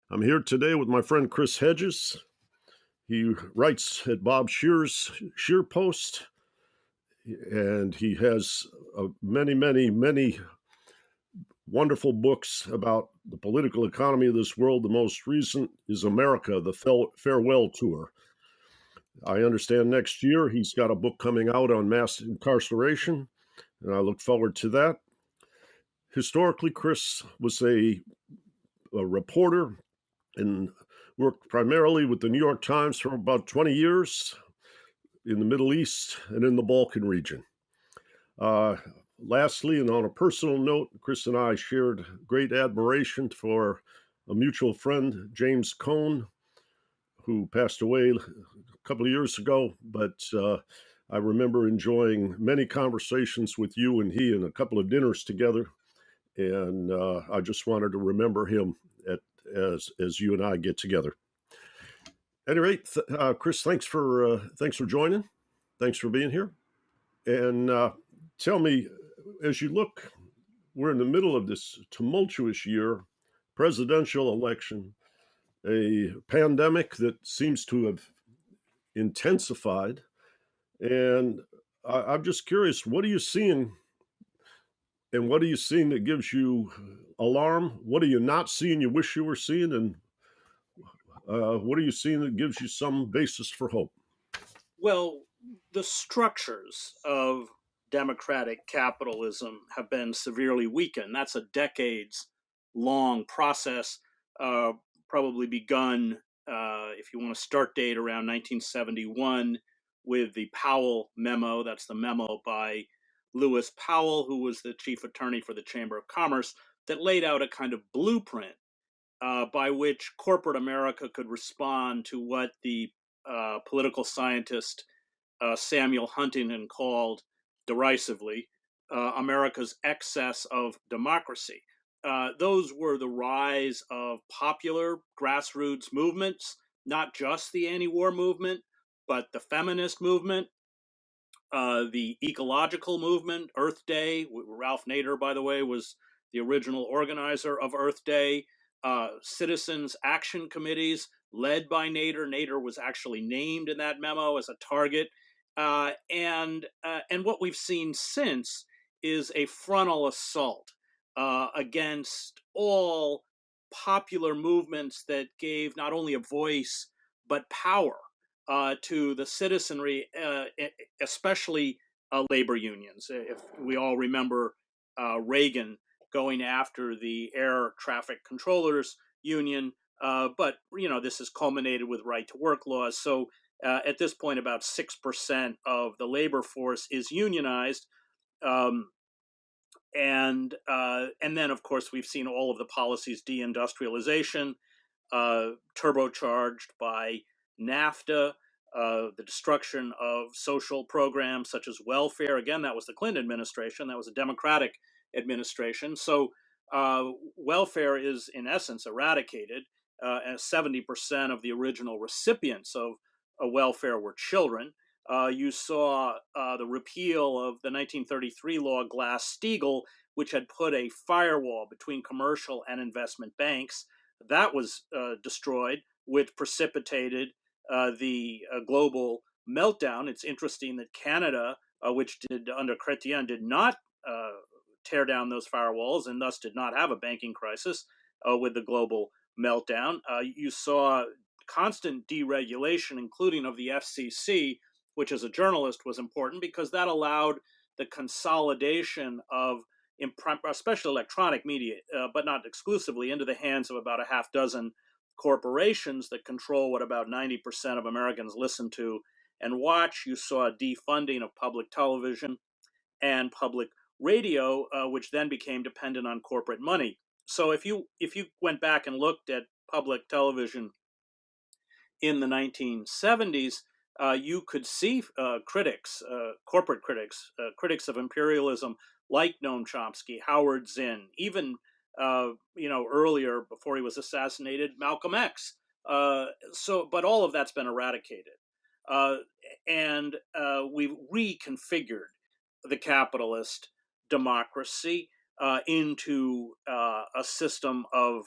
I'm here today with my friend Chris Hedges. He writes at Bob Shear's Shear Post, and he has many wonderful books about the political economy of this world. The most recent is America, the Farewell Tour. I understand next year he's got a book coming out on mass incarceration, and I look forward to that. Historically, Chris was a reporter and worked primarily with the New York Times for about 20 years in the Middle East and in the Balkan region. Lastly, and on a personal note, Chris and I shared great admiration for a mutual friend, James Cone, who passed away a couple of years ago. But I remember enjoying many conversations with you and he and a couple of dinners together. And I just wanted to remember him as you and I get together. At any rate, Chris, thanks for joining. Thanks for being here. And tell me, as you look, we're in the middle of this tumultuous year, presidential election, a pandemic that seems to have intensified. And I'm just curious, what are you seeing? And what are you seeing that gives you alarm? What are you not seeing you wish you were seeing? And what are you seeing that gives you some basis for hope? Well, the structures of democratic capitalism have been severely weakened. That's a decades-long process, probably begun, if you want to start date, around 1971 with the Powell memo. That's the memo by Lewis Powell, who was the chief attorney for the Chamber of Commerce, that laid out a kind of blueprint by which corporate America could respond to what the political scientist Samuel Huntington called derisively America's excess of democracy. Those were the rise of popular grassroots movements, not just the anti-war movement, but the feminist movement, the ecological movement, Earth Day. Ralph Nader, by the way, was the original organizer of Earth Day. Citizens action committees led by Nader. Nader was actually named in that memo as a target. And what we've seen since is a frontal assault against all popular movements that gave not only a voice but power to the citizenry, especially labor unions. If we all remember Reagan going after the air traffic controllers union, but this has culminated with right to work laws. So at this point, about 6% of the labor force is unionized. And then, of course, we've seen all of the policies, deindustrialization, turbocharged by NAFTA, the destruction of social programs such as welfare. Again, that was the Clinton administration. That was a Democratic administration. So welfare is, in essence, eradicated. And 70% of the original recipients of welfare were children. You saw the repeal of the 1933 law Glass-Steagall, which had put a firewall between commercial and investment banks. That was destroyed, which precipitated the global meltdown. It's interesting that Canada, which did under Chrétien, did not tear down those firewalls and thus did not have a banking crisis with the global meltdown. You saw constant deregulation, including of the FCC, which as a journalist was important because that allowed the consolidation of especially electronic media, but not exclusively, into the hands of about a half dozen corporations that control what about 90% of Americans listen to and watch. You saw a defunding of public television and public radio, which then became dependent on corporate money. So if you went back and looked at public television in the 1970s, you could see critics, corporate critics, critics of imperialism like Noam Chomsky, Howard Zinn, even earlier, before he was assassinated, Malcolm X. But all of that's been eradicated. And we've reconfigured the capitalist democracy into a system of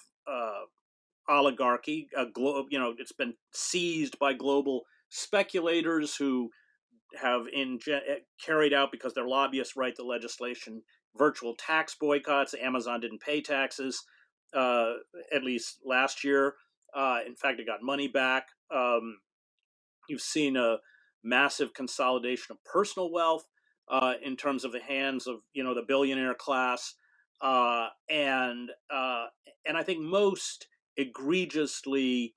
oligarchy. It's been seized by global speculators who have carried out, because their lobbyists write the legislation, virtual tax boycotts. Amazon didn't pay taxes, at least last year. In fact, it got money back. You've seen a massive consolidation of personal wealth in terms of the hands of the billionaire class, and I think most egregiously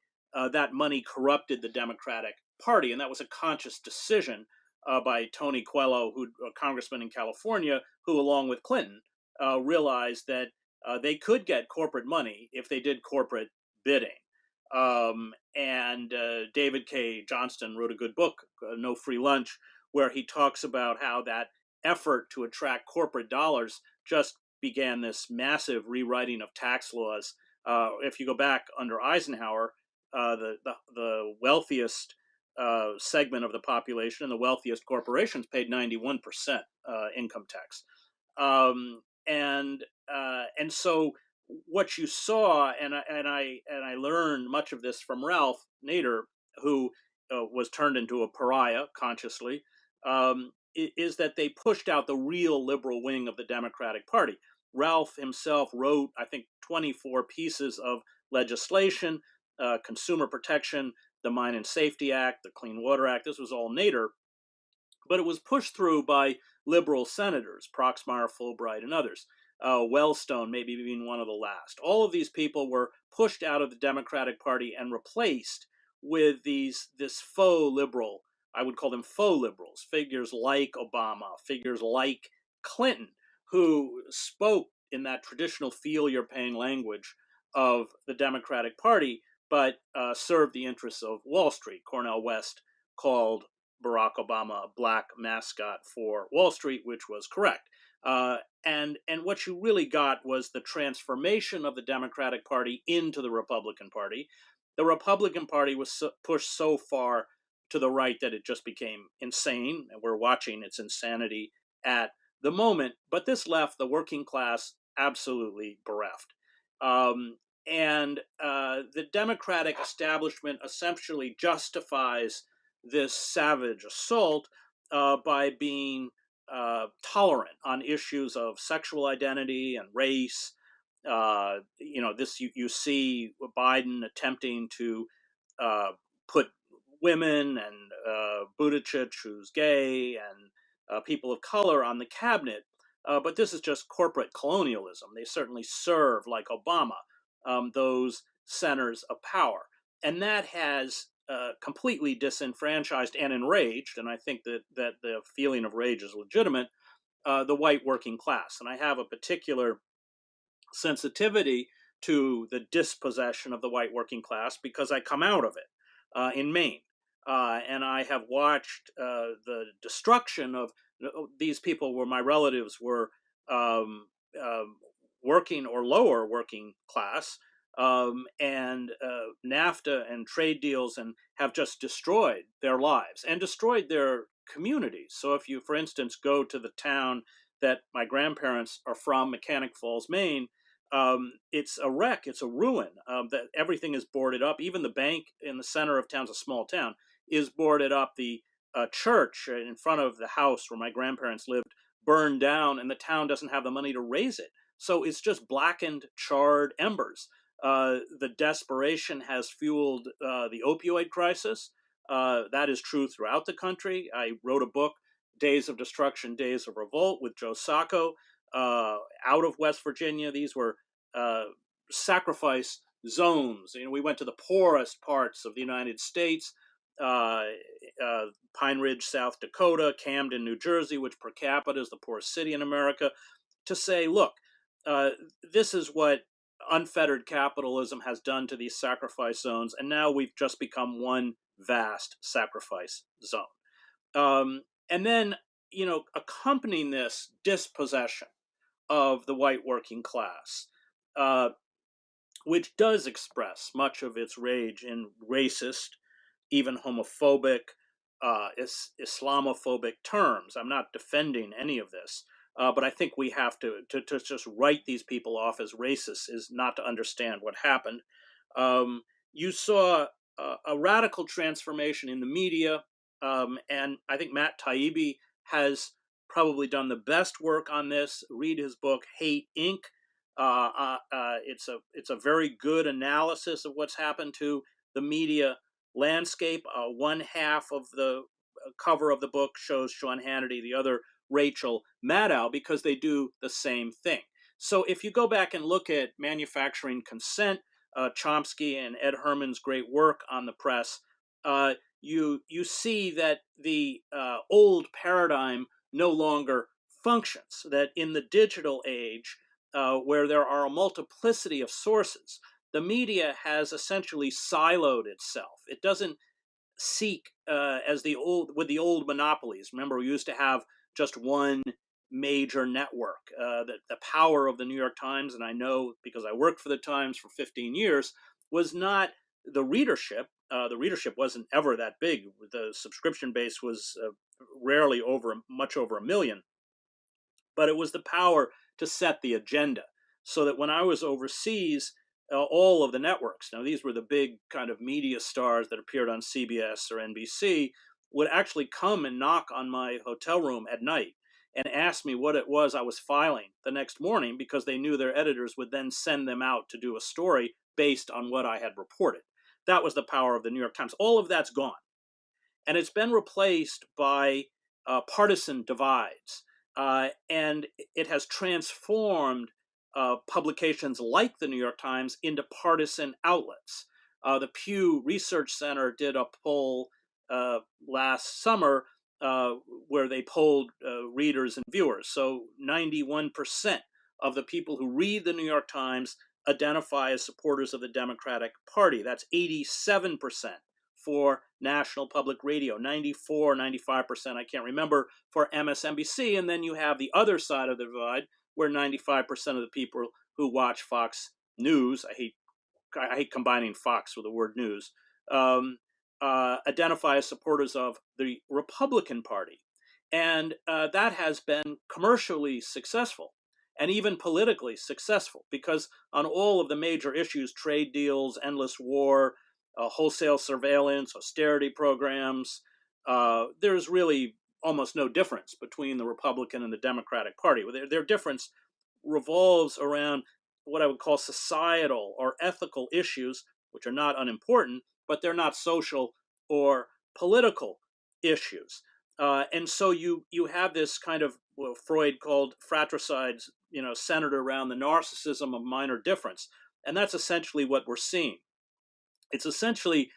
that money corrupted the Democratic Party, and that was a conscious decision by Tony Coelho, a congressman in California, who, along with Clinton, realized that they could get corporate money if they did corporate bidding. And David K. Johnston wrote a good book, No Free Lunch, where he talks about how that effort to attract corporate dollars just began this massive rewriting of tax laws. If you go back under Eisenhower, the wealthiest segment of the population and the wealthiest corporations paid 91% income tax, and so what you saw, and I learned much of this from Ralph Nader, who was turned into a pariah consciously, is that they pushed out the real liberal wing of the Democratic Party. Ralph himself wrote, I think, 24 pieces of legislation, consumer protection, the Mine and Safety Act, the Clean Water Act. This was all Nader, but it was pushed through by liberal senators, Proxmire, Fulbright, and others. Wellstone, maybe being one of the last. All of these people were pushed out of the Democratic Party and replaced with this faux liberal, I would call them faux liberals, figures like Obama, figures like Clinton, who spoke in that traditional feel you're paying language of the Democratic Party, but served the interests of Wall Street. Cornel West called Barack Obama a black mascot for Wall Street, which was correct. And what you really got was the transformation of the Democratic Party into the Republican Party. The Republican Party was pushed so far to the right that it just became insane, and we're watching its insanity at the moment. But this left the working class absolutely bereft. And the Democratic establishment essentially justifies this savage assault by being tolerant on issues of sexual identity and race. You see Biden attempting to put women and Buttigieg, who's gay, and people of color on the cabinet. But this is just corporate colonialism. They certainly serve, like Obama, those centers of power. And that has completely disenfranchised and enraged, and I think that the feeling of rage is legitimate, the white working class. And I have a particular sensitivity to the dispossession of the white working class because I come out of it in Maine. And I have watched the destruction of these people where my relatives were working or lower working class, and NAFTA and trade deals, and have just destroyed their lives and destroyed their communities. So if you, for instance, go to the town that my grandparents are from, Mechanic Falls, Maine, it's a wreck, it's a ruin. That everything is boarded up. Even the bank in the center of town's a small town, is boarded up. The church in front of the house where my grandparents lived burned down, and the town doesn't have the money to raise it. So it's just blackened, charred embers. The desperation has fueled the opioid crisis. That is true throughout the country. I wrote a book, Days of Destruction, Days of Revolt, with Joe Sacco, out of West Virginia. These were sacrifice zones. We went to the poorest parts of the United States, Pine Ridge, South Dakota, Camden, New Jersey, which per capita is the poorest city in America, to say, look, this is what unfettered capitalism has done to these sacrifice zones, and now we've just become one vast sacrifice zone. And then, accompanying this dispossession of the white working class, which does express much of its rage in racist, even homophobic, Islamophobic terms. I'm not defending any of this, but I think we have to just write these people off as racists is not to understand what happened. You saw a radical transformation in the media, and I think Matt Taibbi has probably done the best work on this. Read his book Hate Inc. It's a very good analysis of what's happened to the media landscape. One half of the cover of the book shows Sean Hannity, the other Rachel Maddow, because they do the same thing. So if you go back and look at manufacturing consent, Chomsky and Ed Herman's great work on the press, you see that the old paradigm no longer functions. That in the digital age, where there are a multiplicity of sources, the media has essentially siloed itself. It doesn't seek as the old monopolies. Remember, we used to have just one major network. The power of the New York Times, and I know because I worked for the Times for 15 years, was not the readership. The readership wasn't ever that big. The subscription base was rarely much over 1 million, but it was the power to set the agenda. So that when I was overseas, all of the networks, now these were the big kind of media stars that appeared on CBS or NBC, would actually come and knock on my hotel room at night and ask me what it was I was filing the next morning, because they knew their editors would then send them out to do a story based on what I had reported. That was the power of the New York Times. All of that's gone. And it's been replaced by partisan divides. And it has transformed publications like the New York Times into partisan outlets. The Pew Research Center did a poll last summer where they polled readers and viewers. So 91% of the people who read the New York Times identify as supporters of the Democratic Party. That's 87% for National Public Radio, 94, 95%, I can't remember, for MSNBC. And then you have the other side of the divide, where 95% of the people who watch Fox News, I hate combining Fox with the word news, identify as supporters of the Republican Party. And that has been commercially successful and even politically successful, because on all of the major issues, trade deals, endless war, wholesale surveillance, austerity programs, there's really almost no difference between the Republican and the Democratic Party. Their difference revolves around what I would call societal or ethical issues, which are not unimportant, but they're not social or political issues. And so you have this kind of what Freud called fratricides, centered around the narcissism of minor difference, and that's essentially what we're seeing. It's essentially,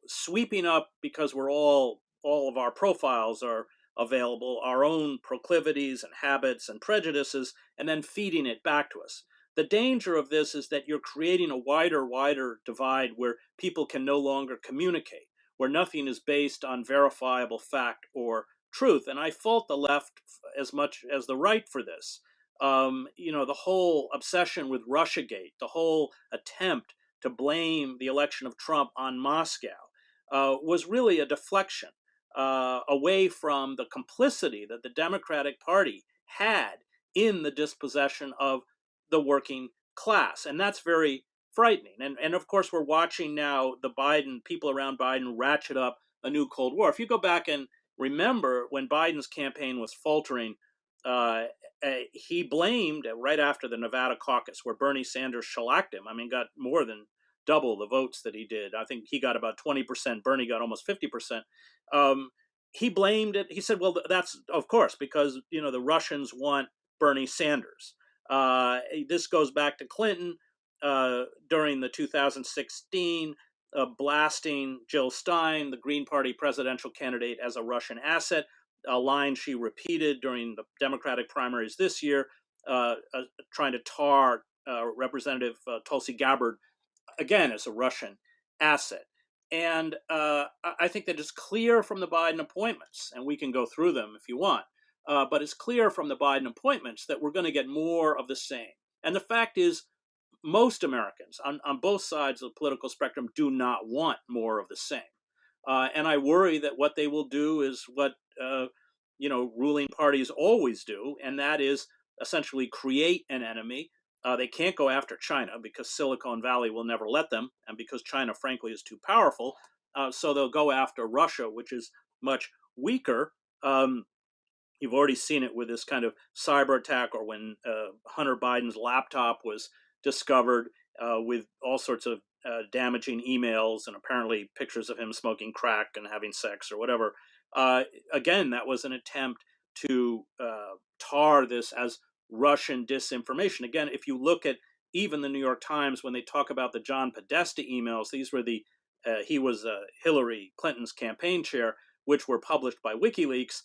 sweeping up, because we're all of our profiles are available, our own proclivities and habits and prejudices, and then feeding it back to us. The danger of this is that you're creating a wider divide where people can no longer communicate, where nothing is based on verifiable fact or truth. And I fault the left as much as the right for this. The whole obsession with Russiagate, the whole attempt to blame the election of Trump on Moscow, was really a deflection away from the complicity that the Democratic Party had in the dispossession of the working class. And that's very frightening. And of course, we're watching now the people around Biden ratchet up a new Cold War. If you go back and remember when Biden's campaign was faltering, he blamed, right after the Nevada caucus, where Bernie Sanders shellacked him. I mean, got more than double the votes that he did. I think he got about 20%. Bernie got almost 50%. He blamed it. He said, well, that's, of course, because, the Russians want Bernie Sanders. This goes back to Clinton during the 2016 blasting Jill Stein, the Green Party presidential candidate, as a Russian asset, a line she repeated during the Democratic primaries this year, trying to tar Representative Tulsi Gabbard, again, as a Russian asset. And I think that it's clear from the Biden appointments, and we can go through them if you want, but it's clear from the Biden appointments that we're going to get more of the same. And the fact is, most Americans on both sides of the political spectrum do not want more of the same. And I worry that what they will do is what ruling parties always do, and that is essentially create an enemy, They can't go after China because Silicon Valley will never let them, and because China, frankly, is too powerful. So they'll go after Russia, which is much weaker. You've already seen it with this kind of cyber attack, or when Hunter Biden's laptop was discovered with all sorts of damaging emails and apparently pictures of him smoking crack and having sex or whatever. Again, that was an attempt to tar this as Russian disinformation. Again, if you look at even the New York Times, when they talk about the John Podesta emails, these were he was Hillary Clinton's campaign chair, which were published by WikiLeaks.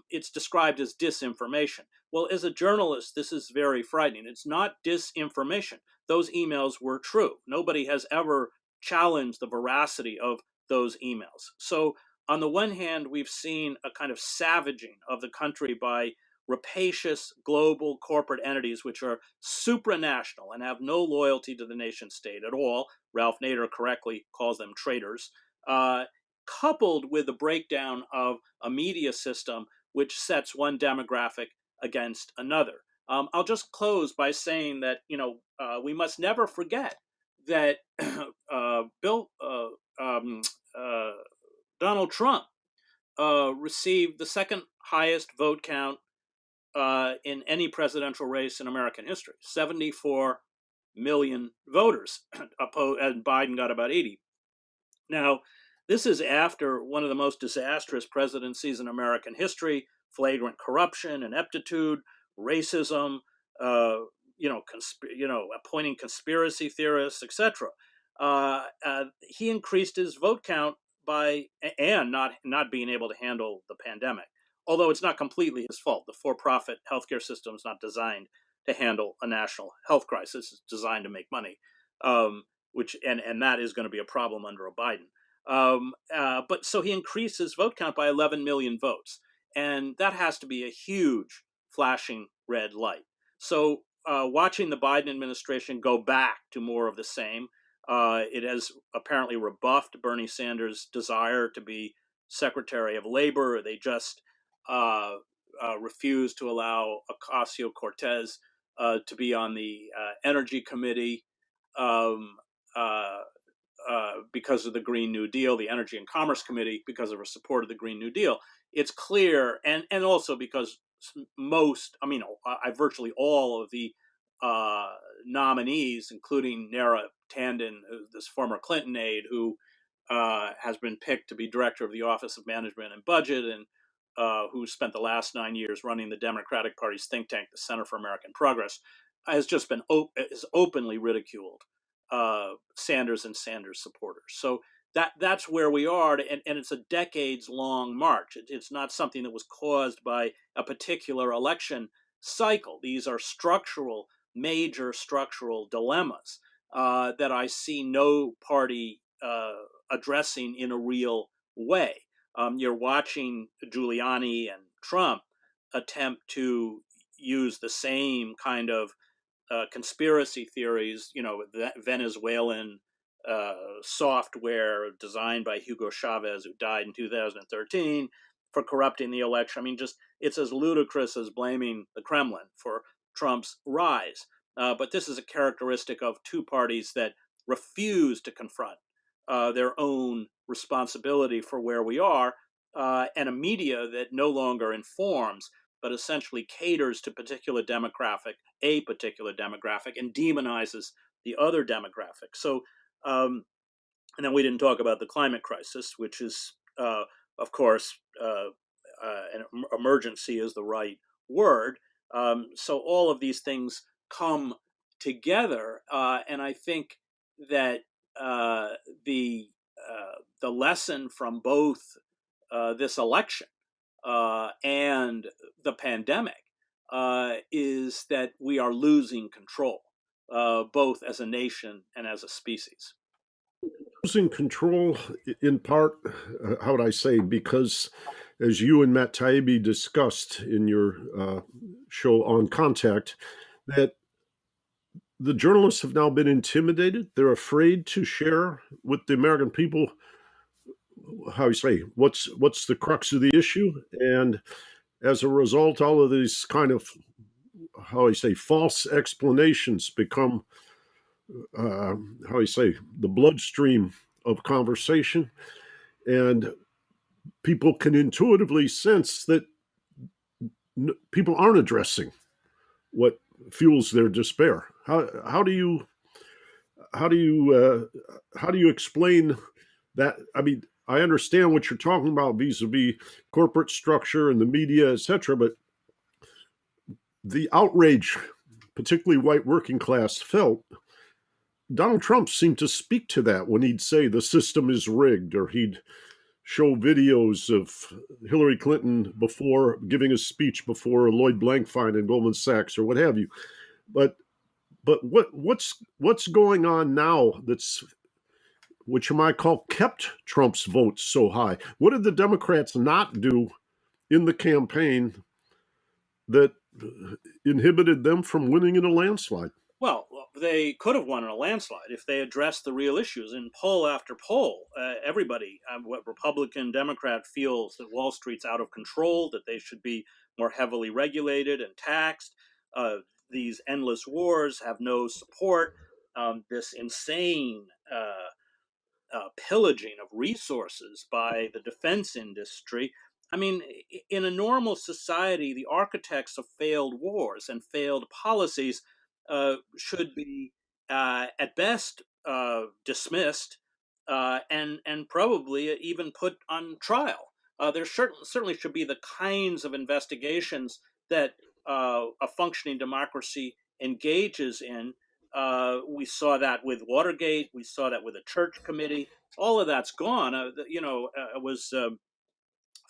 It's described as disinformation. Well, as a journalist, this is very frightening. It's not disinformation. Those emails were true. Nobody has ever challenged the veracity of those emails. So, on the one hand, we've seen a kind of savaging of the country by rapacious global corporate entities which are supranational and have no loyalty to the nation state at all. Ralph Nader correctly calls them traitors. Coupled with the breakdown of a media system which sets one demographic against another. I'll just close by saying that we must never forget that Donald Trump received the second highest vote count in any presidential race in American history, 74 million voters, and Biden got about 80. Now, this is after one of the most disastrous presidencies in American history: flagrant corruption, ineptitude, racism, appointing conspiracy theorists, etc. He increased his vote count and not being able to handle the pandemic. Although it's not completely his fault. The for-profit healthcare system is not designed to handle a national health crisis. It's designed to make money, which that is going to be a problem under a Biden. But so he increased his vote count by 11 million votes. And that has to be a huge flashing red light. So watching the Biden administration go back to more of the same, it has apparently rebuffed Bernie Sanders' desire to be Secretary of Labor. They just refused to allow Ocasio-Cortez to be on the Energy Committee. Because of the Green New Deal, the Energy and Commerce Committee, because of her support of the Green New Deal. It's clear, and also because virtually all of the nominees, including Nara Tanden, this former Clinton aide, who has been picked to be director of the Office of Management and Budget, and who spent the last 9 years running the Democratic Party's think tank, the Center for American Progress, has just been openly ridiculed Sanders and Sanders supporters. So that's where we are, and it's a decades-long march. It's not something that was caused by a particular election cycle. These are major structural dilemmas that I see no party addressing in a real way. You're watching Giuliani and Trump attempt to use the same kind of conspiracy theories, Venezuelan software designed by Hugo Chavez, who died in 2013, for corrupting the election. It's as ludicrous as blaming the Kremlin for Trump's rise. But this is a characteristic of two parties that refuse to confront their own responsibility for where we are, and a media that no longer informs, but essentially caters to a particular demographic, and demonizes the other demographic. So, and then we didn't talk about the climate crisis, which is, of course, an emergency is the right word. So all of these things come together, and I think that the lesson from both this election and the pandemic is that we are losing control, both as a nation and as a species. Losing control in part, how would I say, because as you and Matt Taibbi discussed in your show On Contact, that the journalists have now been intimidated. They're afraid to share with the American people, how you say, what's the crux of the issue. And as a result, all of these kind of how I say, false explanations become, how I say, the bloodstream of conversation, and people can intuitively sense that people aren't addressing what fuels their despair. How do you explain that? I mean, I understand what you're talking about vis-a-vis corporate structure and the media, etc., but the outrage, particularly white working class, felt, Donald Trump seemed to speak to that when he'd say the system is rigged, or he'd show videos of Hillary Clinton before giving a speech before Lloyd Blankfein and Goldman Sachs or what have you. But what's going on now that's, which you might call, kept Trump's votes so high? What did the Democrats not do in the campaign that inhibited them from winning in a landslide? Well, they could have won in a landslide if they addressed the real issues. In poll after poll, everybody, what Republican, Democrat, feels that Wall Street's out of control, that they should be more heavily regulated and taxed. These endless wars have no support. This insane pillaging of resources by the defense industry. I mean, in a normal society, the architects of failed wars and failed policies should be, at best, dismissed and probably even put on trial. There certainly should be the kinds of investigations that a functioning democracy engages in. We saw that with Watergate. We saw that with the Church Committee. All of that's gone. It was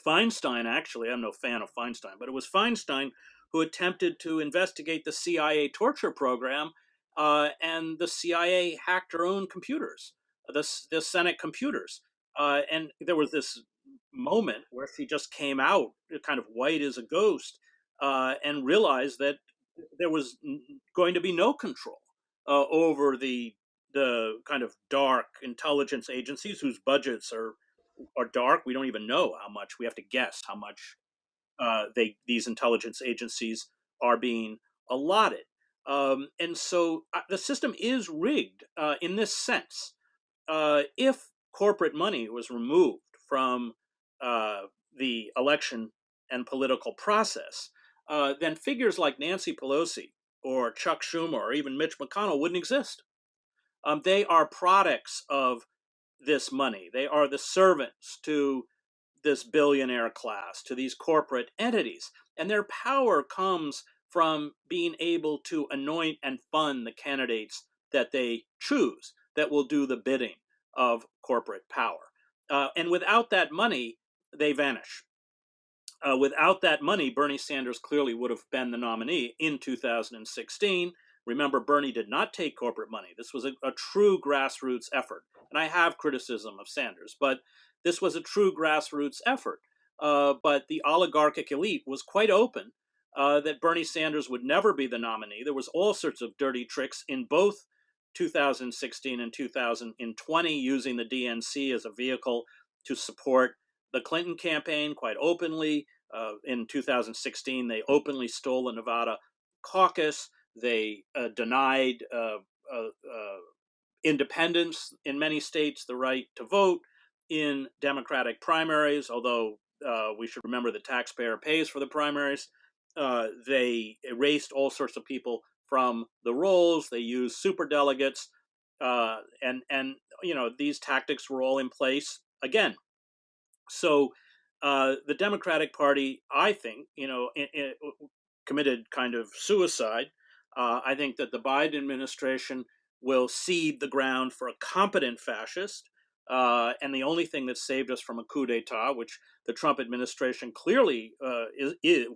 Feinstein, actually. I'm no fan of Feinstein, but it was Feinstein who attempted to investigate the CIA torture program, and the CIA hacked her own computers, the Senate computers. And there was this moment where she just came out kind of white as a ghost, and realized that there was going to be no control over the kind of dark intelligence agencies whose budgets are dark. We don't even know how much. We have to guess how much these intelligence agencies are being allotted. And so the system is rigged in this sense. If corporate money was removed from the election and political process, then figures like Nancy Pelosi or Chuck Schumer or even Mitch McConnell wouldn't exist. They are products of this money. They are the servants to this billionaire class, to these corporate entities. And their power comes from being able to anoint and fund the candidates that they choose that will do the bidding of corporate power. And without that money, they vanish. Without that money, Bernie Sanders clearly would have been the nominee in 2016. Remember, Bernie did not take corporate money. This was a true grassroots effort. And I have criticism of Sanders, but this was a true grassroots effort. But the oligarchic elite was quite open that Bernie Sanders would never be the nominee. There was all sorts of dirty tricks in both 2016 and 2020, using the DNC as a vehicle to support the Clinton campaign quite openly. In 2016, they openly stole the Nevada caucus. They denied independents in many states the right to vote in Democratic primaries, although we should remember the taxpayer pays for the primaries. They erased all sorts of people from the rolls. They used superdelegates, and these tactics were all in place again. So the Democratic Party, I think, committed kind of suicide. I think that the Biden administration will cede the ground for a competent fascist. And the only thing that saved us from a coup d'etat, which the Trump administration clearly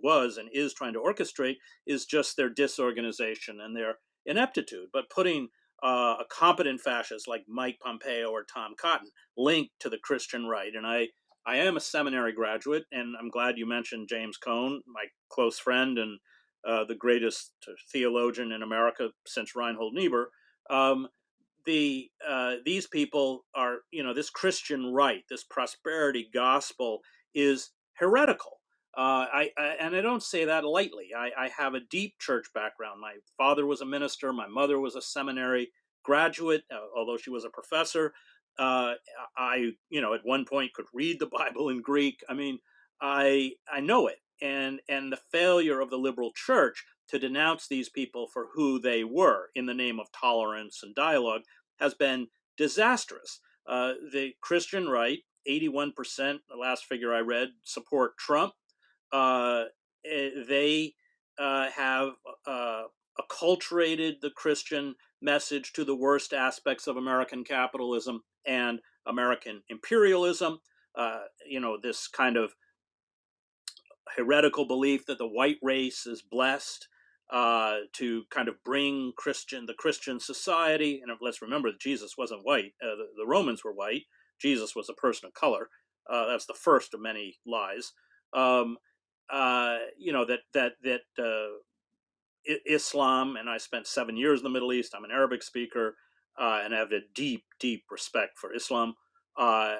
was and is trying to orchestrate, is just their disorganization and their ineptitude. But putting a competent fascist like Mike Pompeo or Tom Cotton linked to the Christian right, and I am a seminary graduate, and I'm glad you mentioned James Cone, my close friend and the greatest theologian in America since Reinhold Niebuhr. These people are, this Christian right, this prosperity gospel is heretical. And I don't say that lightly. I have a deep church background. My father was a minister. My mother was a seminary graduate, although she was a professor. Uh, at one point could read the Bible in Greek. I mean, I know it. And the failure of the liberal church to denounce these people for who they were in the name of tolerance and dialogue has been disastrous. The Christian right, 81%, the last figure I read, support Trump. They have acculturated the Christian message to the worst aspects of American capitalism and American imperialism. This kind of heretical belief that the white race is blessed to kind of bring the Christian society. And let's remember that Jesus wasn't white. The Romans were white. Jesus was a person of color. That's the first of many lies. Um, Islam, and I spent 7 years in the Middle East. I'm an Arabic speaker, and I have a deep, deep respect for Islam. Uh,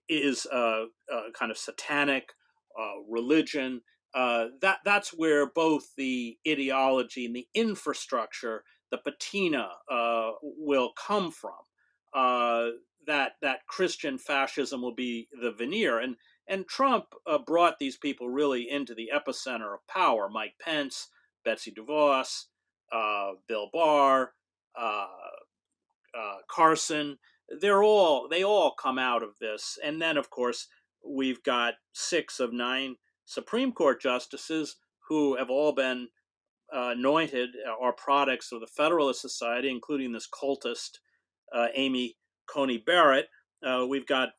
is a kind of satanic religion. That's where both the ideology and the infrastructure, the patina, will come from. That Christian fascism will be the veneer, and Trump brought these people really into the epicenter of power. Mike Pence, Betsy DeVos, Bill Barr, uh, Carson. They all come out of this, and then of course we've got 6 of 9 Supreme Court justices who have all been anointed are products of the Federalist Society, including this cultist Amy Coney Barrett. We've got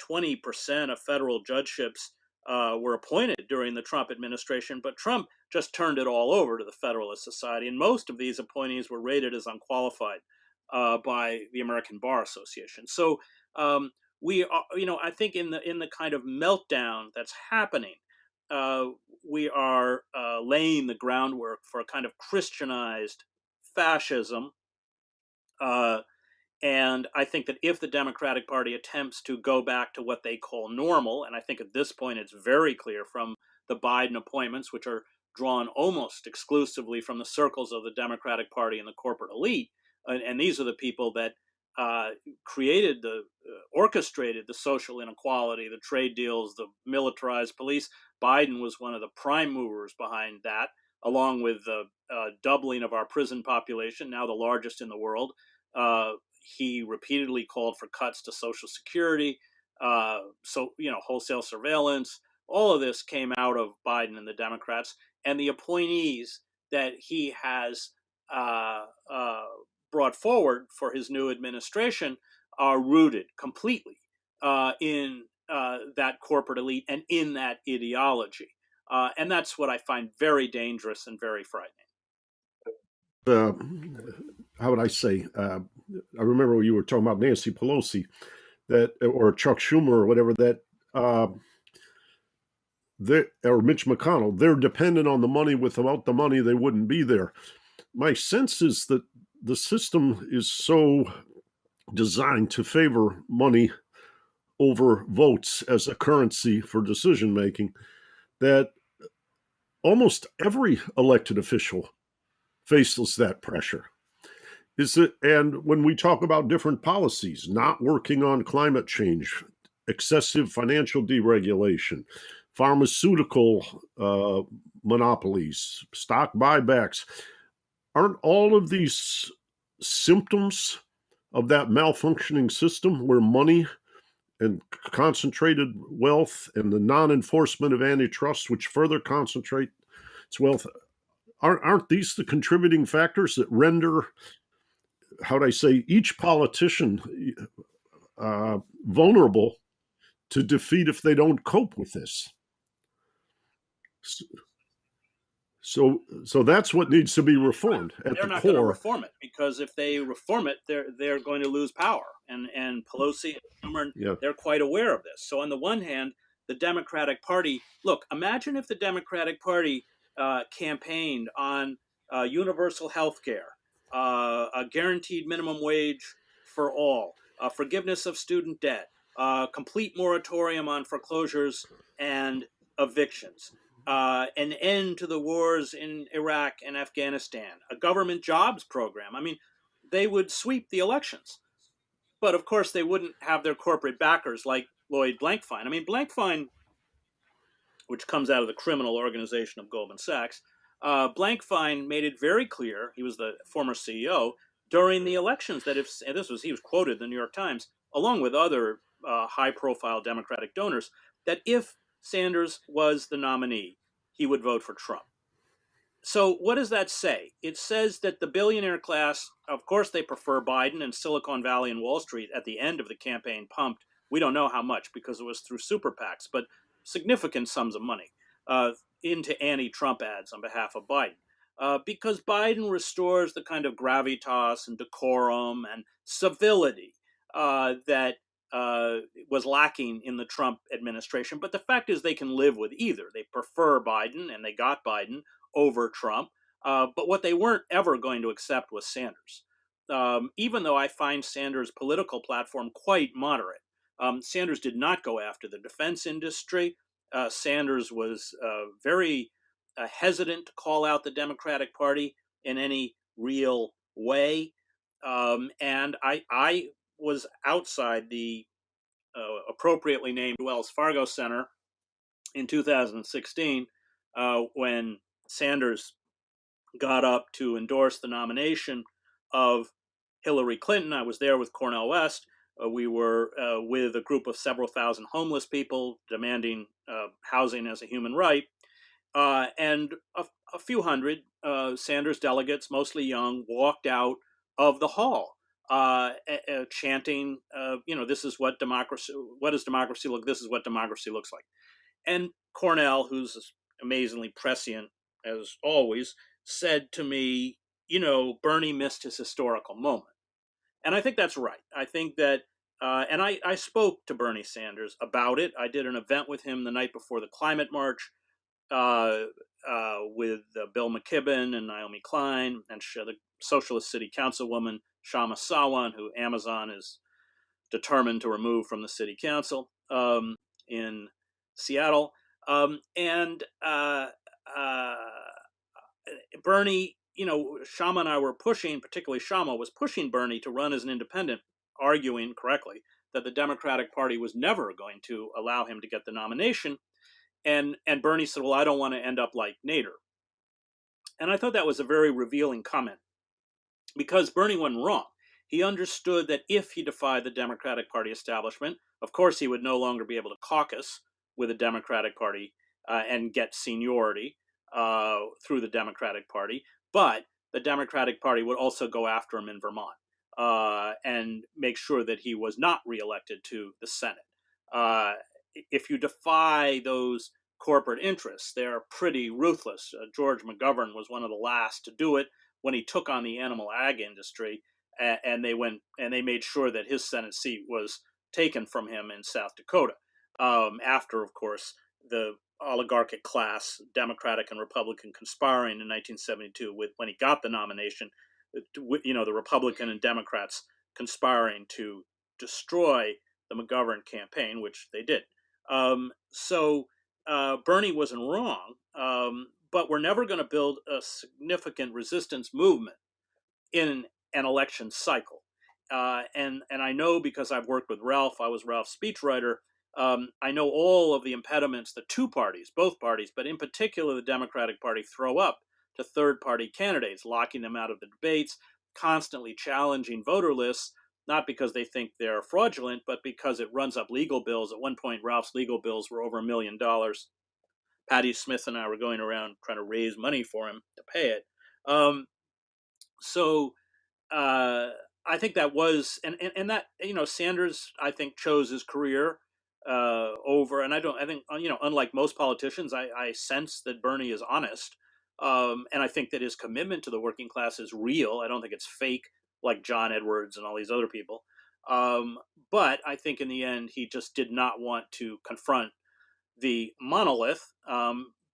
20% of federal judgeships were appointed during the Trump administration, but Trump just turned it all over to the Federalist Society, and most of these appointees were rated as unqualified by the American Bar Association. So we are, I think in the kind of meltdown that's happening, we are laying the groundwork for a kind of Christianized fascism. Uh, and I think that if the Democratic Party attempts to go back to what they call normal, and I think at this point it's very clear from the Biden appointments, which are drawn almost exclusively from the circles of the Democratic Party and the corporate elite, and these are the people that orchestrated the social inequality, the trade deals, the militarized police. Biden was one of the prime movers behind that, along with the doubling of our prison population, now the largest in the world. He repeatedly called for cuts to Social Security, wholesale surveillance. All of this came out of Biden and the Democrats, and the appointees that he has brought forward for his new administration are rooted completely in that corporate elite and in that ideology. And that's what I find very dangerous and very frightening. How would I say? I remember when you were talking about Nancy Pelosi, that or Chuck Schumer or whatever, that or Mitch McConnell, they're dependent on the money. Without the money, they wouldn't be there. My sense is that the system is so designed to favor money over votes as a currency for decision making that almost every elected official faces that pressure. And when we talk about different policies, not working on climate change, excessive financial deregulation, pharmaceutical monopolies, stock buybacks, aren't all of these symptoms of that malfunctioning system where money and concentrated wealth and the non-enforcement of antitrust, which further concentrates wealth, aren't these the contributing factors that render, how would I say, each politician vulnerable to defeat if they don't cope with this? So that's what needs to be reformed at They're the not going to core. reform it, because if they reform it, they're going to lose power. And Pelosi and Schumer, Yeah. they're quite aware of this. So on the one hand, the Democratic Party, look, imagine if the Democratic Party campaigned on universal health care, a guaranteed minimum wage for all, forgiveness of student debt, complete moratorium on foreclosures and evictions. an end to the wars in Iraq and Afghanistan, a government jobs program. I mean, they would sweep the elections. But of course, they wouldn't have their corporate backers like Lloyd Blankfein. I mean, Blankfein, which comes out of the criminal organization of Goldman Sachs, Blankfein made it very clear, he was the former CEO, during the elections that if, and this was, he was quoted in the New York Times, along with other high profile Democratic donors, that if Sanders was the nominee, he would vote for Trump. So what does that say? It says that the billionaire class, of course, they prefer Biden, and Silicon Valley and Wall Street at the end of the campaign pumped, we don't know how much because it was through super PACs, but significant sums of money into anti-Trump ads on behalf of Biden. Because Biden restores the kind of gravitas and decorum and civility that was lacking in the Trump administration. But the fact is they can live with either. They prefer Biden, and they got Biden over Trump. But what they weren't ever going to accept was Sanders. Even though I find Sanders' political platform quite moderate, Sanders did not go after the defense industry. Sanders was very hesitant to call out the Democratic Party in any real way. And I was outside the appropriately named Wells Fargo Center in 2016 when Sanders got up to endorse the nomination of Hillary Clinton. I was there with Cornel West. We were with a group of several thousand homeless people demanding housing as a human right. And a few hundred Sanders delegates, mostly young, walked out of the hall chanting, this is what does democracy look? This is what democracy looks like. And Cornell, who's amazingly prescient as always, said to me, Bernie missed his historical moment. And I think that's right. I think that, and I spoke to Bernie Sanders about it. I did an event with him the night before the climate march with Bill McKibben and Naomi Klein and the Socialist City Councilwoman Shama Sawan, who Amazon is determined to remove from the city council in Seattle. And Bernie, Shama and I were pushing, particularly Shama was pushing Bernie to run as an independent, arguing correctly that the Democratic Party was never going to allow him to get the nomination. And Bernie said, well, I don't want to end up like Nader. And I thought that was a very revealing comment because Bernie wasn't wrong. He understood that if he defied the Democratic Party establishment, of course, he would no longer be able to caucus with the Democratic Party and get seniority through the Democratic Party. But the Democratic Party would also go after him in Vermont and make sure that he was not reelected to the Senate. If you defy those corporate interests, they're pretty ruthless. George McGovern was one of the last to do it when he took on the animal ag industry, and they made sure that his Senate seat was taken from him in South Dakota. After, of course, the oligarchic class, Democratic and Republican, conspiring in 1972 when he got the nomination, the Republican and Democrats conspiring to destroy the McGovern campaign, which they did. So Bernie wasn't wrong, but we're never going to build a significant resistance movement in an election cycle. And I know because I've worked with Ralph, I was Ralph's speechwriter, I know all of the impediments that both parties, but in particular the Democratic Party, throw up to third-party candidates, locking them out of the debates, constantly challenging voter lists, not because they think they're fraudulent, but because it runs up legal bills. At one point, Ralph's legal bills were over $1 million. Patty Smith and I were going around trying to raise money for him to pay it. So I think that was, and that, Sanders, I think, chose his career over, and I think, unlike most politicians, I sense that Bernie is honest. And I think that his commitment to the working class is real. I don't think it's fake like John Edwards and all these other people. But I think in the end, he just did not want to confront the monolith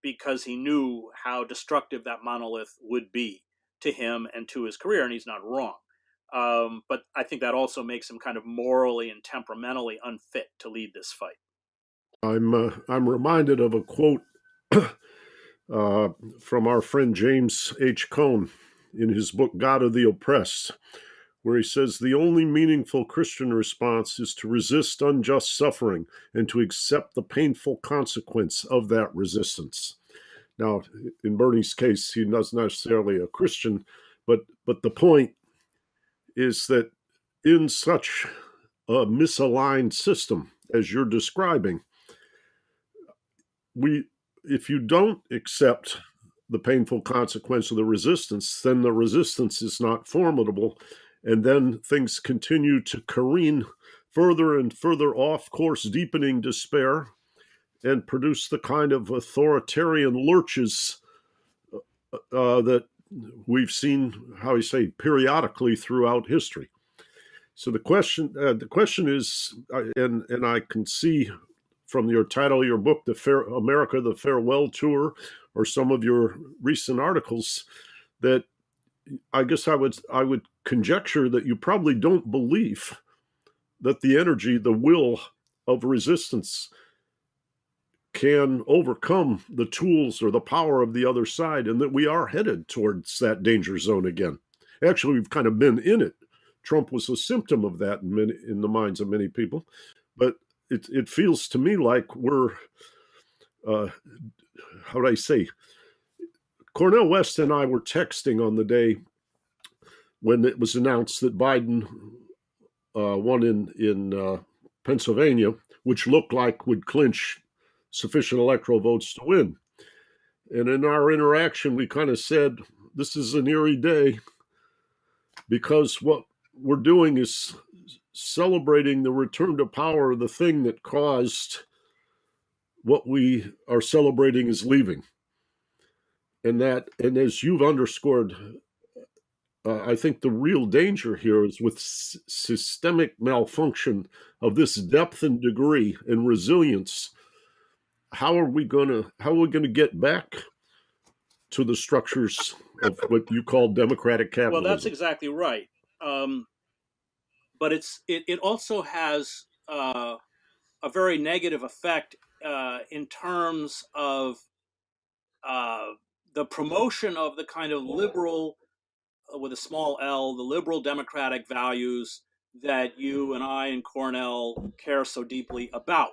because he knew how destructive that monolith would be to him and to his career, and he's not wrong. But I think that also makes him kind of morally and temperamentally unfit to lead this fight. I'm reminded of a quote uh, from our friend James H. Cone in his book God of the Oppressed, where he says the only meaningful Christian response is to resist unjust suffering and to accept the painful consequence of that resistance. Now, in Bernie's case, he not necessarily a Christian, but the point is that in such a misaligned system as you're describing, we if you don't accept the painful consequence of the resistance, then the resistance is not formidable, and then things continue to careen further and further off course, deepening despair, and produce the kind of authoritarian lurches that we've seen, how you say, periodically throughout history. So the question is, and I can see from your title of your book, America, the Farewell Tour, or some of your recent articles, that I guess I would conjecture that you probably don't believe that the energy, the will of resistance can overcome the tools or the power of the other side, and that we are headed towards that danger zone again. Actually, we've kind of been in it. Trump was a symptom of that in the minds of many people, but it feels to me like we're, how do I say, Cornel West and I were texting on the day when it was announced that Biden won in Pennsylvania, which looked like would clinch sufficient electoral votes to win. And in our interaction, we kind of said, this is an eerie day because what we're doing is celebrating the return to power of the thing that caused what we are celebrating is leaving. And as you've underscored, I think the real danger here is with systemic malfunction of this depth and degree and resilience. How are we going to get back to the structures of what you call democratic capitalism? Well, that's exactly right. But it also has a very negative effect in terms of the promotion of the kind of liberal, with a small L, the liberal democratic values that you and I and Cornell care so deeply about.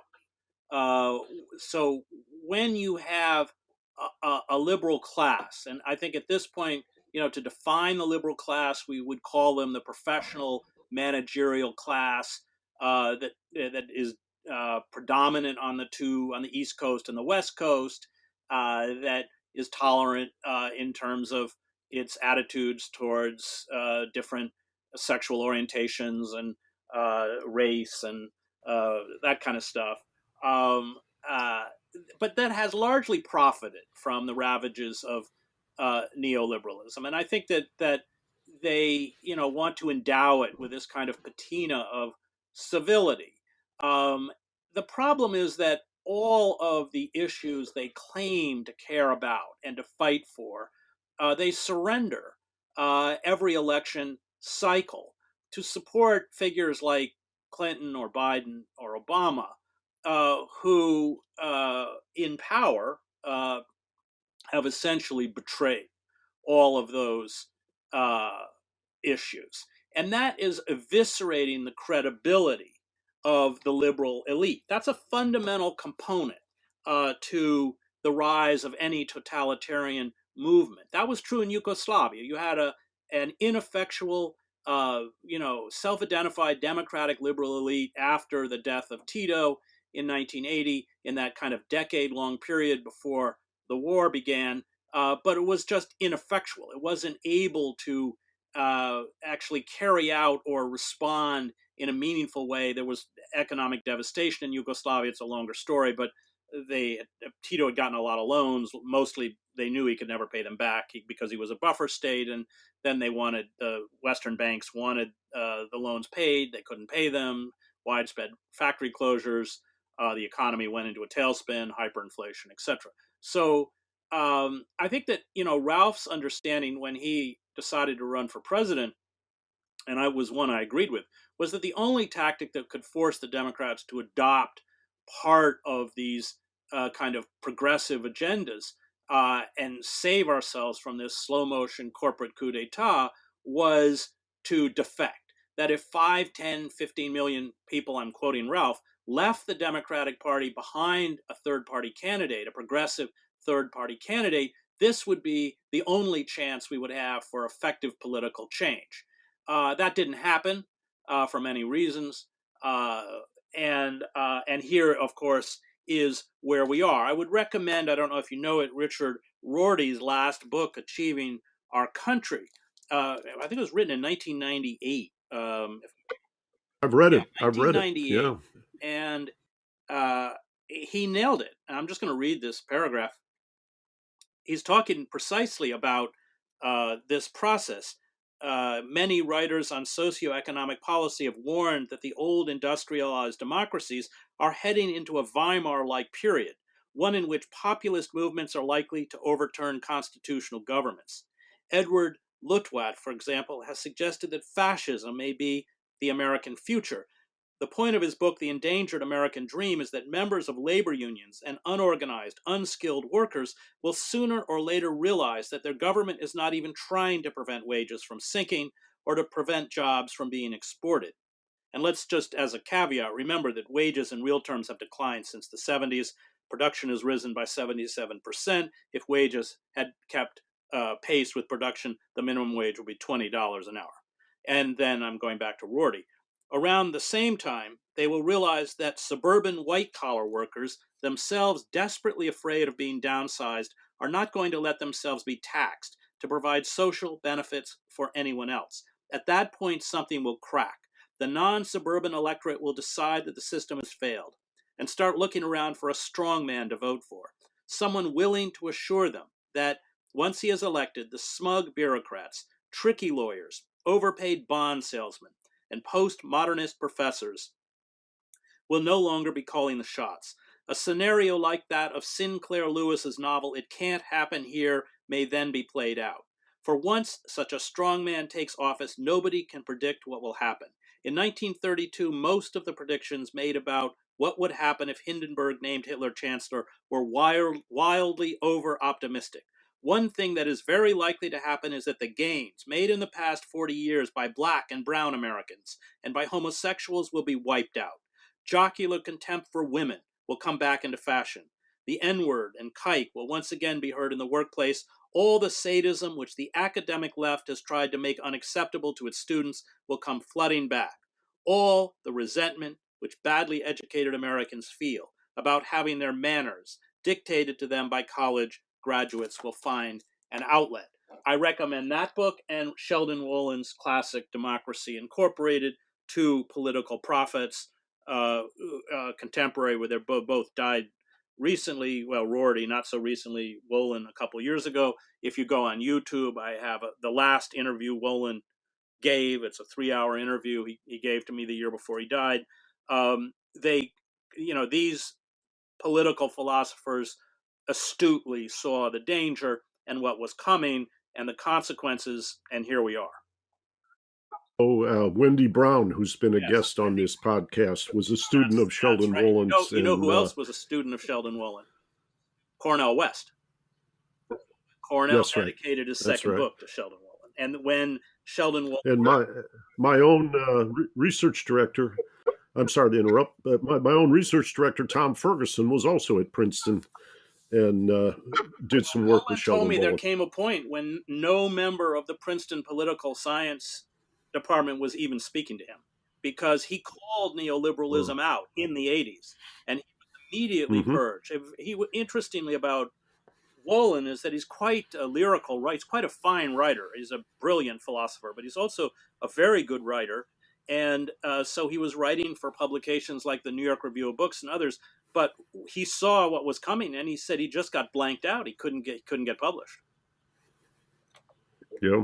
Uh, so when you have a liberal class, and I think at this point, to define the liberal class, we would call them the professional managerial class that is predominant on the East Coast and the West Coast, that is tolerant in terms of its attitudes towards different sexual orientations and race and that kind of stuff. Um, uh, but that has largely profited from the ravages of neoliberalism, and I think that they want to endow it with this kind of patina of civility. Um, the problem is that all of the issues they claim to care about and to fight for, they surrender every election cycle to support figures like Clinton or Biden or Obama, who, in power, have essentially betrayed all of those uh, issues. And that is eviscerating the credibility of the liberal elite. That's a fundamental component to the rise of any totalitarian movement. That was true in Yugoslavia. You had an ineffectual, self-identified democratic liberal elite after the death of Tito in 1980, in that kind of decade-long period before the war began. But it was just ineffectual. It wasn't able to actually carry out or respond in a meaningful way. There was economic devastation in Yugoslavia. It's a longer story, but Tito had gotten a lot of loans. Mostly, they knew he could never pay them back because he was a buffer state, and then the Western banks wanted the loans paid. They couldn't pay them. Widespread factory closures. The economy went into a tailspin, hyperinflation, etc. So I think that Ralph's understanding when he decided to run for president, and I was one I agreed with, was that the only tactic that could force the Democrats to adopt part of these kind of progressive agendas and save ourselves from this slow motion corporate coup d'etat was to defect. That if 5, 10, 15 million people, I'm quoting Ralph, left the Democratic Party behind a third party candidate, a progressive third party candidate, this would be the only chance we would have for effective political change. That didn't happen for many reasons. And here, of course, is where we are. I would recommend, I don't know if you know it, Richard Rorty's last book, Achieving Our Country. I think it was written in 1998. I've read Yeah, it. I've read it. 1998. Yeah. And he nailed it. And I'm just going to read this paragraph. He's talking precisely about this process. Many writers on socioeconomic policy have warned that the old industrialized democracies are heading into a Weimar-like period, one in which populist movements are likely to overturn constitutional governments. Edward Lutwat, for example, has suggested that fascism may be the American future. The point of his book, The Endangered American Dream, is that members of labor unions and unorganized, unskilled workers will sooner or later realize that their government is not even trying to prevent wages from sinking or to prevent jobs from being exported. And let's just, as a caveat, remember that wages in real terms have declined since the 70s. Production has risen by 77%. If wages had kept pace with production, the minimum wage would be $20 an hour. And then I'm going back to Rorty. Around the same time, they will realize that suburban white-collar workers, themselves desperately afraid of being downsized, are not going to let themselves be taxed to provide social benefits for anyone else. At that point, something will crack. The non-suburban electorate will decide that the system has failed and start looking around for a strong man to vote for, someone willing to assure them that once he is elected, the smug bureaucrats, tricky lawyers, overpaid bond salesmen, and postmodernist professors will no longer be calling the shots. A scenario like that of Sinclair Lewis's novel It Can't Happen Here may then be played out. For once such a strong man takes office, nobody can predict what will happen. In 1932, most of the predictions made about what would happen if Hindenburg named Hitler chancellor were wildly over-optimistic. One thing that is very likely to happen is that the gains made in the past 40 years by black and brown Americans and by homosexuals will be wiped out. Jocular contempt for women will come back into fashion. The N-word and kike will once again be heard in the workplace. All the sadism which the academic left has tried to make unacceptable to its students will come flooding back. All the resentment which badly educated Americans feel about having their manners dictated to them by college graduates will find an outlet. I recommend that book and Sheldon Wollin's classic Democracy Incorporated, two political prophets, contemporary, where they both died recently. Well, Rorty not so recently, Wolin a couple years ago. If you go on YouTube, I have the last interview Wolin gave. It's a 3-hour interview he gave to me the year before he died. These political philosophers astutely saw the danger and what was coming and the consequences, and here we are. Wendy Brown, who's been a Yes, guest on this podcast, was a student of Sheldon right. Wollin's. You know who else was a student of Sheldon Wolin? Cornel West. Cornell dedicated his second book to Sheldon Wolin. And when Sheldon Wolin... And my own research director, I'm sorry to interrupt, but my own research director, Tom Ferguson, was also at Princeton and did some work with Sheldon told me Wolin. There came a point when no member of the Princeton political science department was even speaking to him because he called neoliberalism out in the 80s and he was immediately purged. Interestingly about Wolin is that he's quite a lyrical writer. He's quite a fine writer. He's a brilliant philosopher, but he's also a very good writer. And so he was writing for publications like the New York Review of Books and others. But he saw what was coming, and he said he just got blanked out. He couldn't get published. Yeah.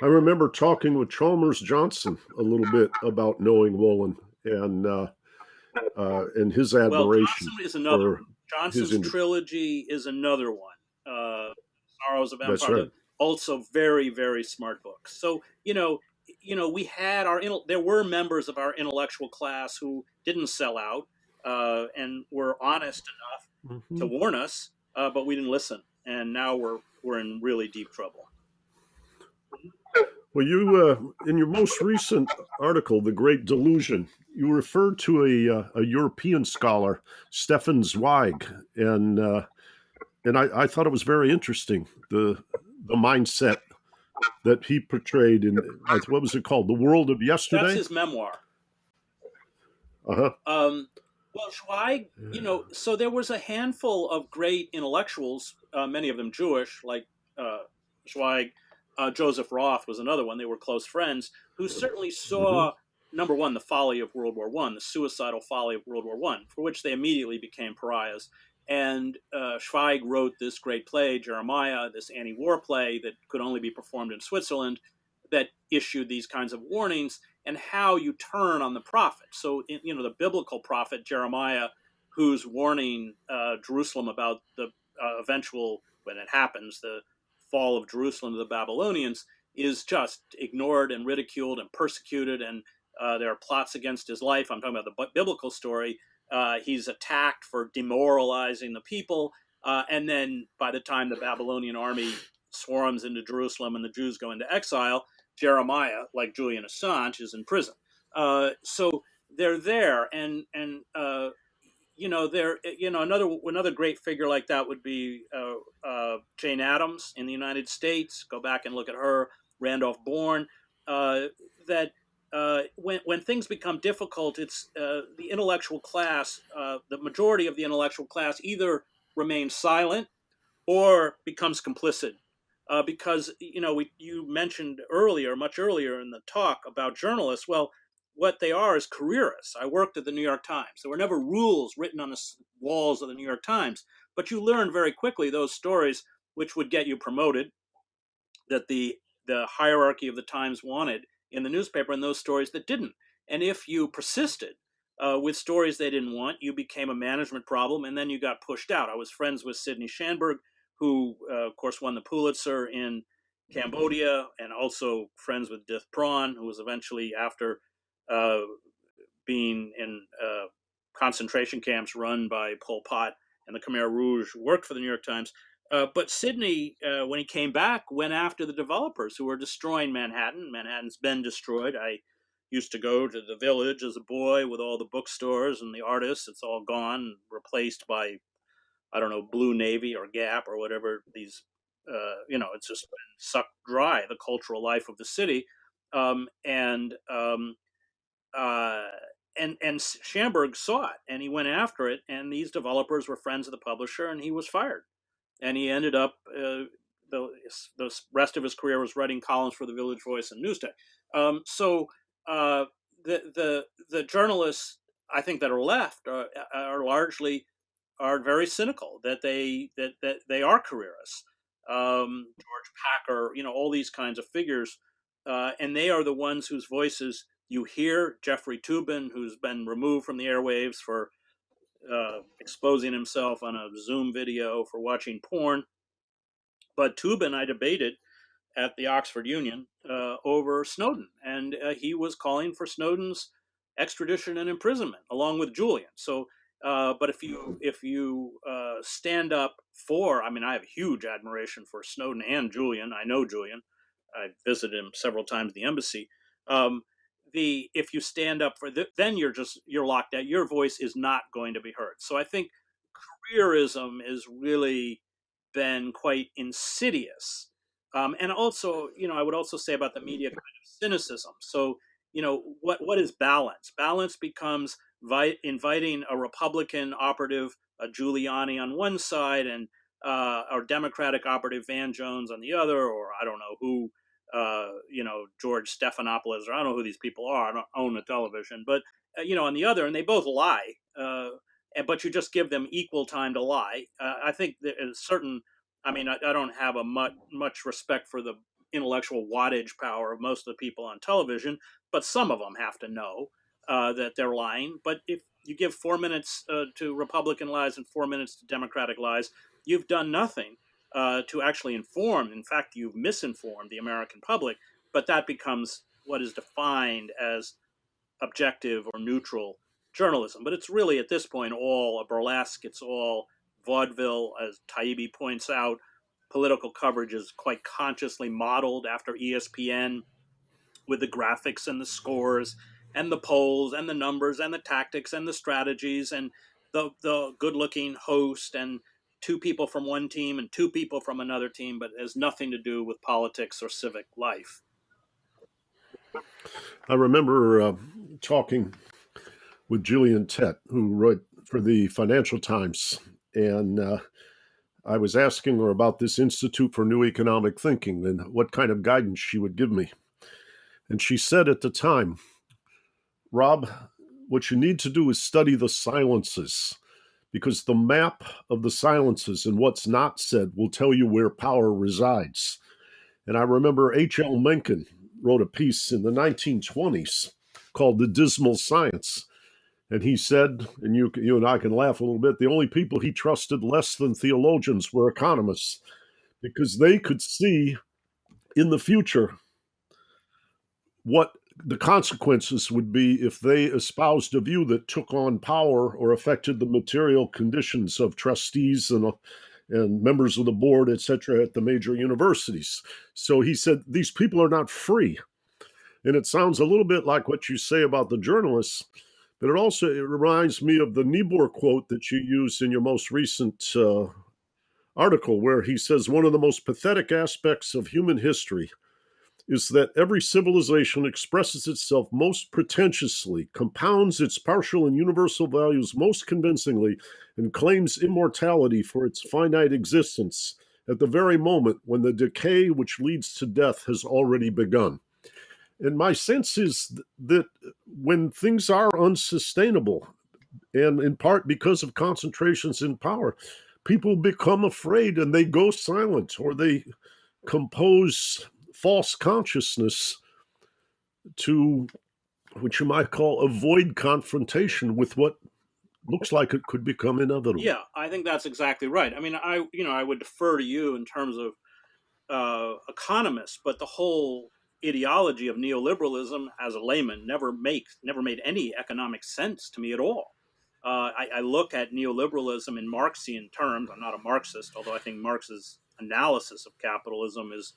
I remember talking with Chalmers Johnson a little bit about knowing Wolin and his admiration. Johnson is another. Johnson's trilogy is another one. Sorrows of Empire. Right. Also very, very smart books. So we had there were members of our intellectual class who didn't sell out and were honest enough to warn us. but we didn't listen, and now we're in really deep trouble. Well, you in your most recent article, "The Great Delusion," you referred to a European scholar, Stefan Zweig, and I thought it was very interesting the mindset that he portrayed in what was it called, "The World of That's Yesterday." his memoir. Uh huh. Well, Zweig, so there was a handful of great intellectuals, many of them Jewish, like Zweig. Joseph Roth was another one. They were close friends who certainly Hmm. saw, number one, the folly of World War One, the suicidal folly of World War One, for which they immediately became pariahs. And Zweig wrote this great play, Jeremiah, this anti-war play that could only be performed in Switzerland, that issued these kinds of warnings and how you turn on the prophet. So, the biblical prophet Jeremiah, who's warning Jerusalem about the eventual, when it happens, the fall of Jerusalem to the Babylonians, is just ignored and ridiculed and persecuted, and there are plots against his life. I'm talking about the biblical story. He's attacked for demoralizing the people, and then by the time the Babylonian army swarms into Jerusalem and the Jews go into exile, Jeremiah, like Julian Assange, is in prison. So they're there, and there. Another great figure like that would be Jane Addams in the United States. Go back and look at her. Randolph Bourne. That when things become difficult, it's the intellectual class. The majority of the intellectual class either remains silent or becomes complicit. Because you mentioned earlier, much earlier in the talk about journalists. Well, what they are is careerists. I worked at the New York Times. There were never rules written on the walls of the New York Times, but you learned very quickly those stories which would get you promoted, that the hierarchy of the Times wanted in the newspaper, and those stories that didn't. And if you persisted with stories they didn't want, you became a management problem, and then you got pushed out. I was friends with Sidney Schanberg, who, of course, won the Pulitzer in Cambodia, and also friends with Dith Pran, who was eventually, after uh, being in concentration camps run by Pol Pot and the Khmer Rouge, worked for the New York Times. But Sidney, when he came back, went after the developers who were destroying Manhattan. Manhattan's been destroyed. I used to go to the Village as a boy with all the bookstores and the artists. It's all gone, replaced by, I don't know, Blue Navy or Gap or whatever these, it's just been sucked dry, the cultural life of the city. Um, and um, uh, and Schamberg saw it, and he went after it. And these developers were friends of the publisher, and he was fired. And he ended up the rest of his career was writing columns for the Village Voice and Newsday. So uh, the journalists, I think, that are left are largely are very cynical that they are careerists. George Packer, all these kinds of figures, and they are the ones whose voices you hear. Jeffrey Toobin, who's been removed from the airwaves for exposing himself on a Zoom video for watching porn. But Toobin, I debated at the Oxford Union over Snowden, and he was calling for Snowden's extradition and imprisonment along with Julian. So, but if you stand up for, I mean, I have huge admiration for Snowden and Julian. I know Julian. I visited him several times at the embassy. Um, if you stand up for then you're locked out. Your voice is not going to be heard. So I think careerism has really been quite insidious. And also, I would also say about the media kind of cynicism. So, what is balance? Balance becomes inviting a Republican operative, a Giuliani on one side, and or Democratic operative Van Jones on the other, or I don't know who, George Stephanopoulos, or I don't know who these people are. I don't own a television, but on the other, and they both lie. But you just give them equal time to lie. I think there is certain. I mean, I don't have a much respect for the intellectual wattage power of most of the people on television, but some of them have to know that they're lying. But if you give 4 minutes to Republican lies and 4 minutes to Democratic lies, you've done nothing to actually inform. In fact, you've misinformed the American public. But that becomes what is defined as objective or neutral journalism. But it's really at this point all a burlesque. It's all vaudeville, as Taibbi points out. Political coverage is quite consciously modeled after ESPN, with the graphics and the scores and the polls and the numbers and the tactics and the strategies and the good-looking host and two people from one team and two people from another team, but it has nothing to do with politics or civic life. I remember talking with Gillian Tett, who wrote for the Financial Times, and I was asking her about this Institute for New Economic Thinking and what kind of guidance she would give me. And she said at the time, Rob, what you need to do is study the silences, because the map of the silences and what's not said will tell you where power resides. And I remember H.L. Mencken wrote a piece in the 1920s called The Dismal Science. And he said, and you and I can laugh a little bit, the only people he trusted less than theologians were economists, because they could see in the future what the consequences would be if they espoused a view that took on power or affected the material conditions of trustees and members of the board, et cetera, at the major universities. So he said, these people are not free. And it sounds a little bit like what you say about the journalists, but it reminds me of the Niebuhr quote that you used in your most recent article, where he says, one of the most pathetic aspects of human history is that every civilization expresses itself most pretentiously, compounds its partial and universal values most convincingly, and claims immortality for its finite existence at the very moment when the decay which leads to death has already begun. And my sense is that when things are unsustainable, and in part because of concentrations in power, people become afraid and they go silent, or they compose false consciousness to what you might call avoid confrontation with what looks like it could become inevitable. Yeah, I think that's exactly right. I mean, I would defer to you in terms of economists, but the whole ideology of neoliberalism, as a layman, never made any economic sense to me at all. I look at neoliberalism in Marxian terms. I'm not a Marxist, although I think Marx's analysis of capitalism is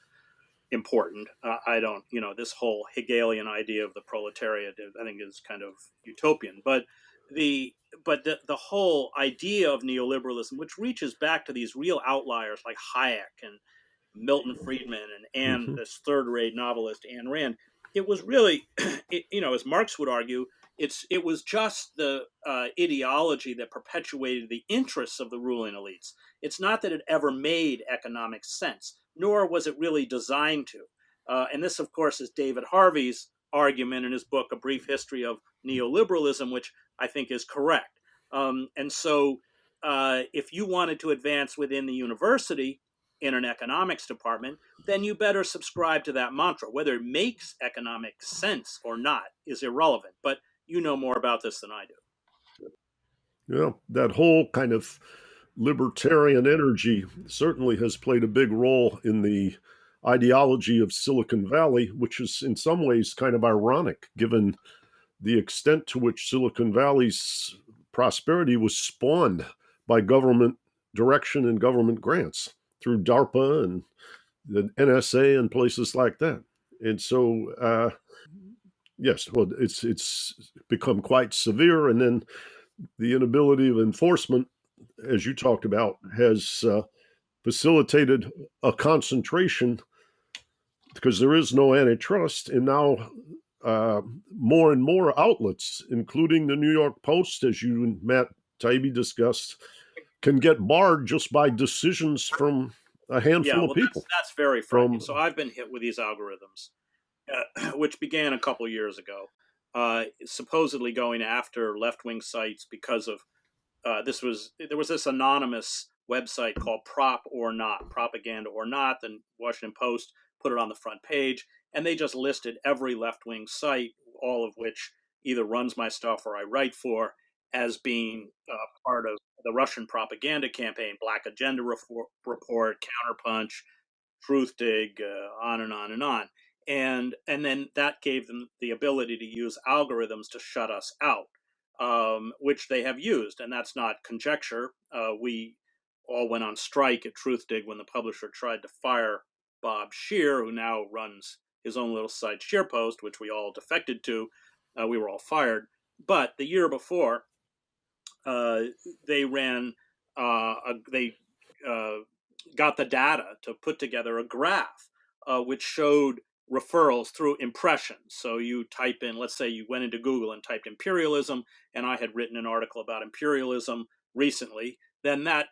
important. I don't, this whole Hegelian idea of the proletariat, I think, is kind of utopian. But the the whole idea of neoliberalism, which reaches back to these real outliers like Hayek and Milton Friedman and this third-rate novelist Ayn Rand, it was really, as Marx would argue, it was just the ideology that perpetuated the interests of the ruling elites. It's not that it ever made economic sense, nor was it really designed to. And this, of course, is David Harvey's argument in his book, A Brief History of Neoliberalism, which I think is correct. And so if you wanted to advance within the university in an economics department, then you better subscribe to that mantra. Whether it makes economic sense or not is irrelevant. But you know more about this than I do. Yeah, that whole kind of libertarian energy certainly has played a big role in the ideology of Silicon Valley, which is in some ways kind of ironic given the extent to which Silicon Valley's prosperity was spawned by government direction and government grants through DARPA and the NSA and places like that. And so, yes, well, it's become quite severe. And then the inability of enforcement, as you talked about, has facilitated a concentration because there is no antitrust. And now more and more outlets, including the New York Post, as you and Matt Taibbi discussed, can get barred just by decisions from a handful of people. That's very frightening. So I've been hit with these algorithms, which began a couple years ago, supposedly going after left-wing sites because of there was this anonymous website called Prop or Not, Propaganda or Not. The Washington Post put it on the front page, and they just listed every left-wing site, all of which either runs my stuff or I write for, as being part of the Russian propaganda campaign, Black Agenda Report, Counterpunch, Truthdig, on and on and on. And then that gave them the ability to use algorithms to shut us out, which they have used. And that's not conjecture. We all went on strike at Truthdig when the publisher tried to fire Bob Scheer, who now runs his own little site, ScheerPost, which we all defected to. We were all fired. But the year before, they ran, they got the data to put together a graph which showed referrals through impressions. So you type in, let's say you went into Google and typed imperialism, and I had written an article about imperialism recently, then that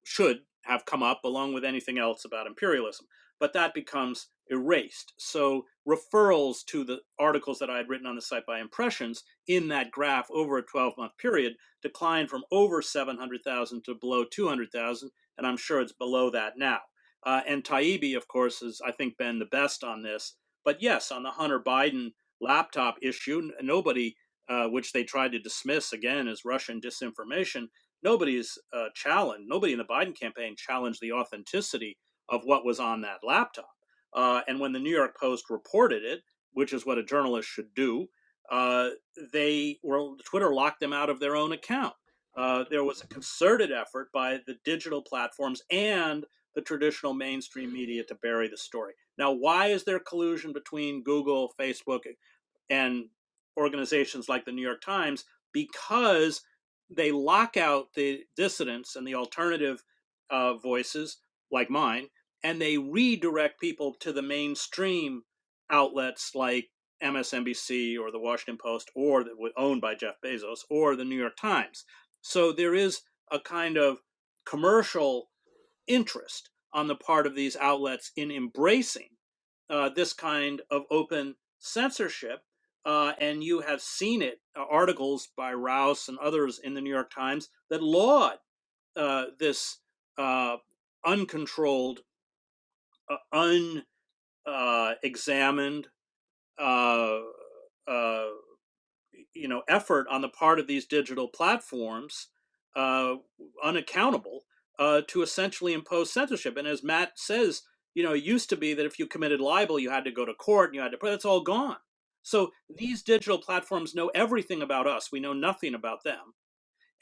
should have come up along with anything else about imperialism. But that becomes erased. So referrals to the articles that I had written on the site by impressions in that graph over a 12-month period declined from over 700,000 to below 200,000, and I'm sure it's below that now. And Taibbi, of course, has, I think, been the best on this. But yes, on the Hunter Biden laptop issue, nobody, which they tried to dismiss again as Russian disinformation, nobody's challenged, nobody in the Biden campaign challenged the authenticity of what was on that laptop. And when the New York Post reported it, which is what a journalist should do, Twitter locked them out of their own account. There was a concerted effort by the digital platforms and the traditional mainstream media to bury the story. Now, why is there collusion between Google, Facebook, and organizations like the New York Times? Because they lock out the dissidents and the alternative voices like mine, and they redirect people to the mainstream outlets like MSNBC or the Washington Post, or that was owned by Jeff Bezos, or the New York Times. So there is a kind of commercial interest on the part of these outlets in embracing this kind of open censorship. And you have seen it, articles by Rouse and others in the New York Times that laud this uncontrolled, unexamined, effort on the part of these digital platforms, unaccountable, to essentially impose censorship. And as Matt says, it used to be that if you committed libel, you had to go to court and you had to. That's all gone. So these digital platforms know everything about us. We know nothing about them,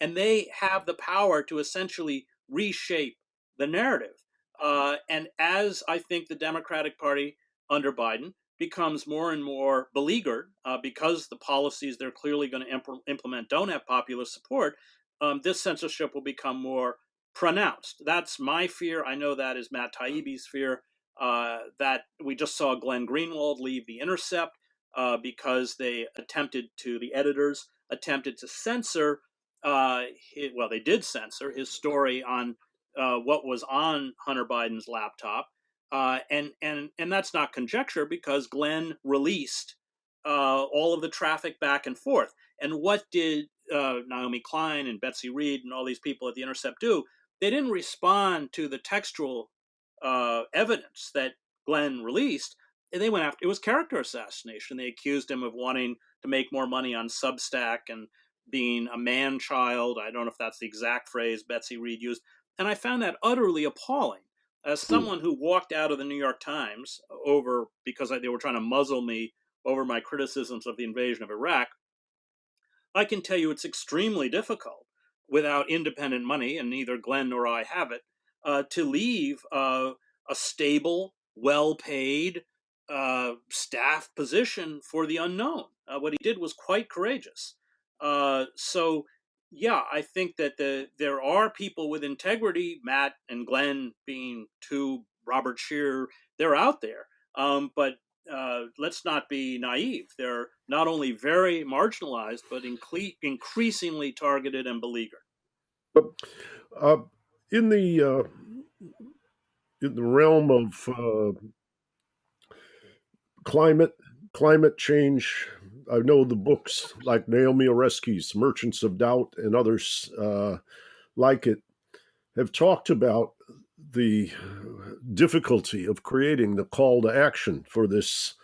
and they have the power to essentially reshape the narrative. And as I think the Democratic Party under Biden becomes more and more beleaguered because the policies they're clearly going to implement don't have popular support, this censorship will become more pronounced. That's my fear. I know that is Matt Taibbi's fear. That we just saw Glenn Greenwald leave The Intercept because the editors attempted to censor, they did censor his story on what was on Hunter Biden's laptop. And that's not conjecture, because Glenn released all of the traffic back and forth. And what did Naomi Klein and Betsy Reed and all these people at The Intercept do? They didn't respond to the textual evidence that Glenn released. And they went after, it was character assassination. They accused him of wanting to make more money on Substack and being a man-child. I don't know if that's the exact phrase Betsy Reed used. And I found that utterly appalling. As someone who walked out of the New York Times because they were trying to muzzle me over my criticisms of the invasion of Iraq, I can tell you it's extremely difficult without independent money, and neither Glenn nor I have it, to leave a stable, well-paid staff position for the unknown. What he did was quite courageous. So yeah, I think that there are people with integrity, Matt and Glenn being two, Robert Scheer, they're out there. But let's not be naive. They're not only very marginalized, but increasingly targeted and beleaguered. In the realm of climate change, I know the books like Naomi Oreskes' Merchants of Doubt and others like it have talked about the difficulty of creating the call to action for this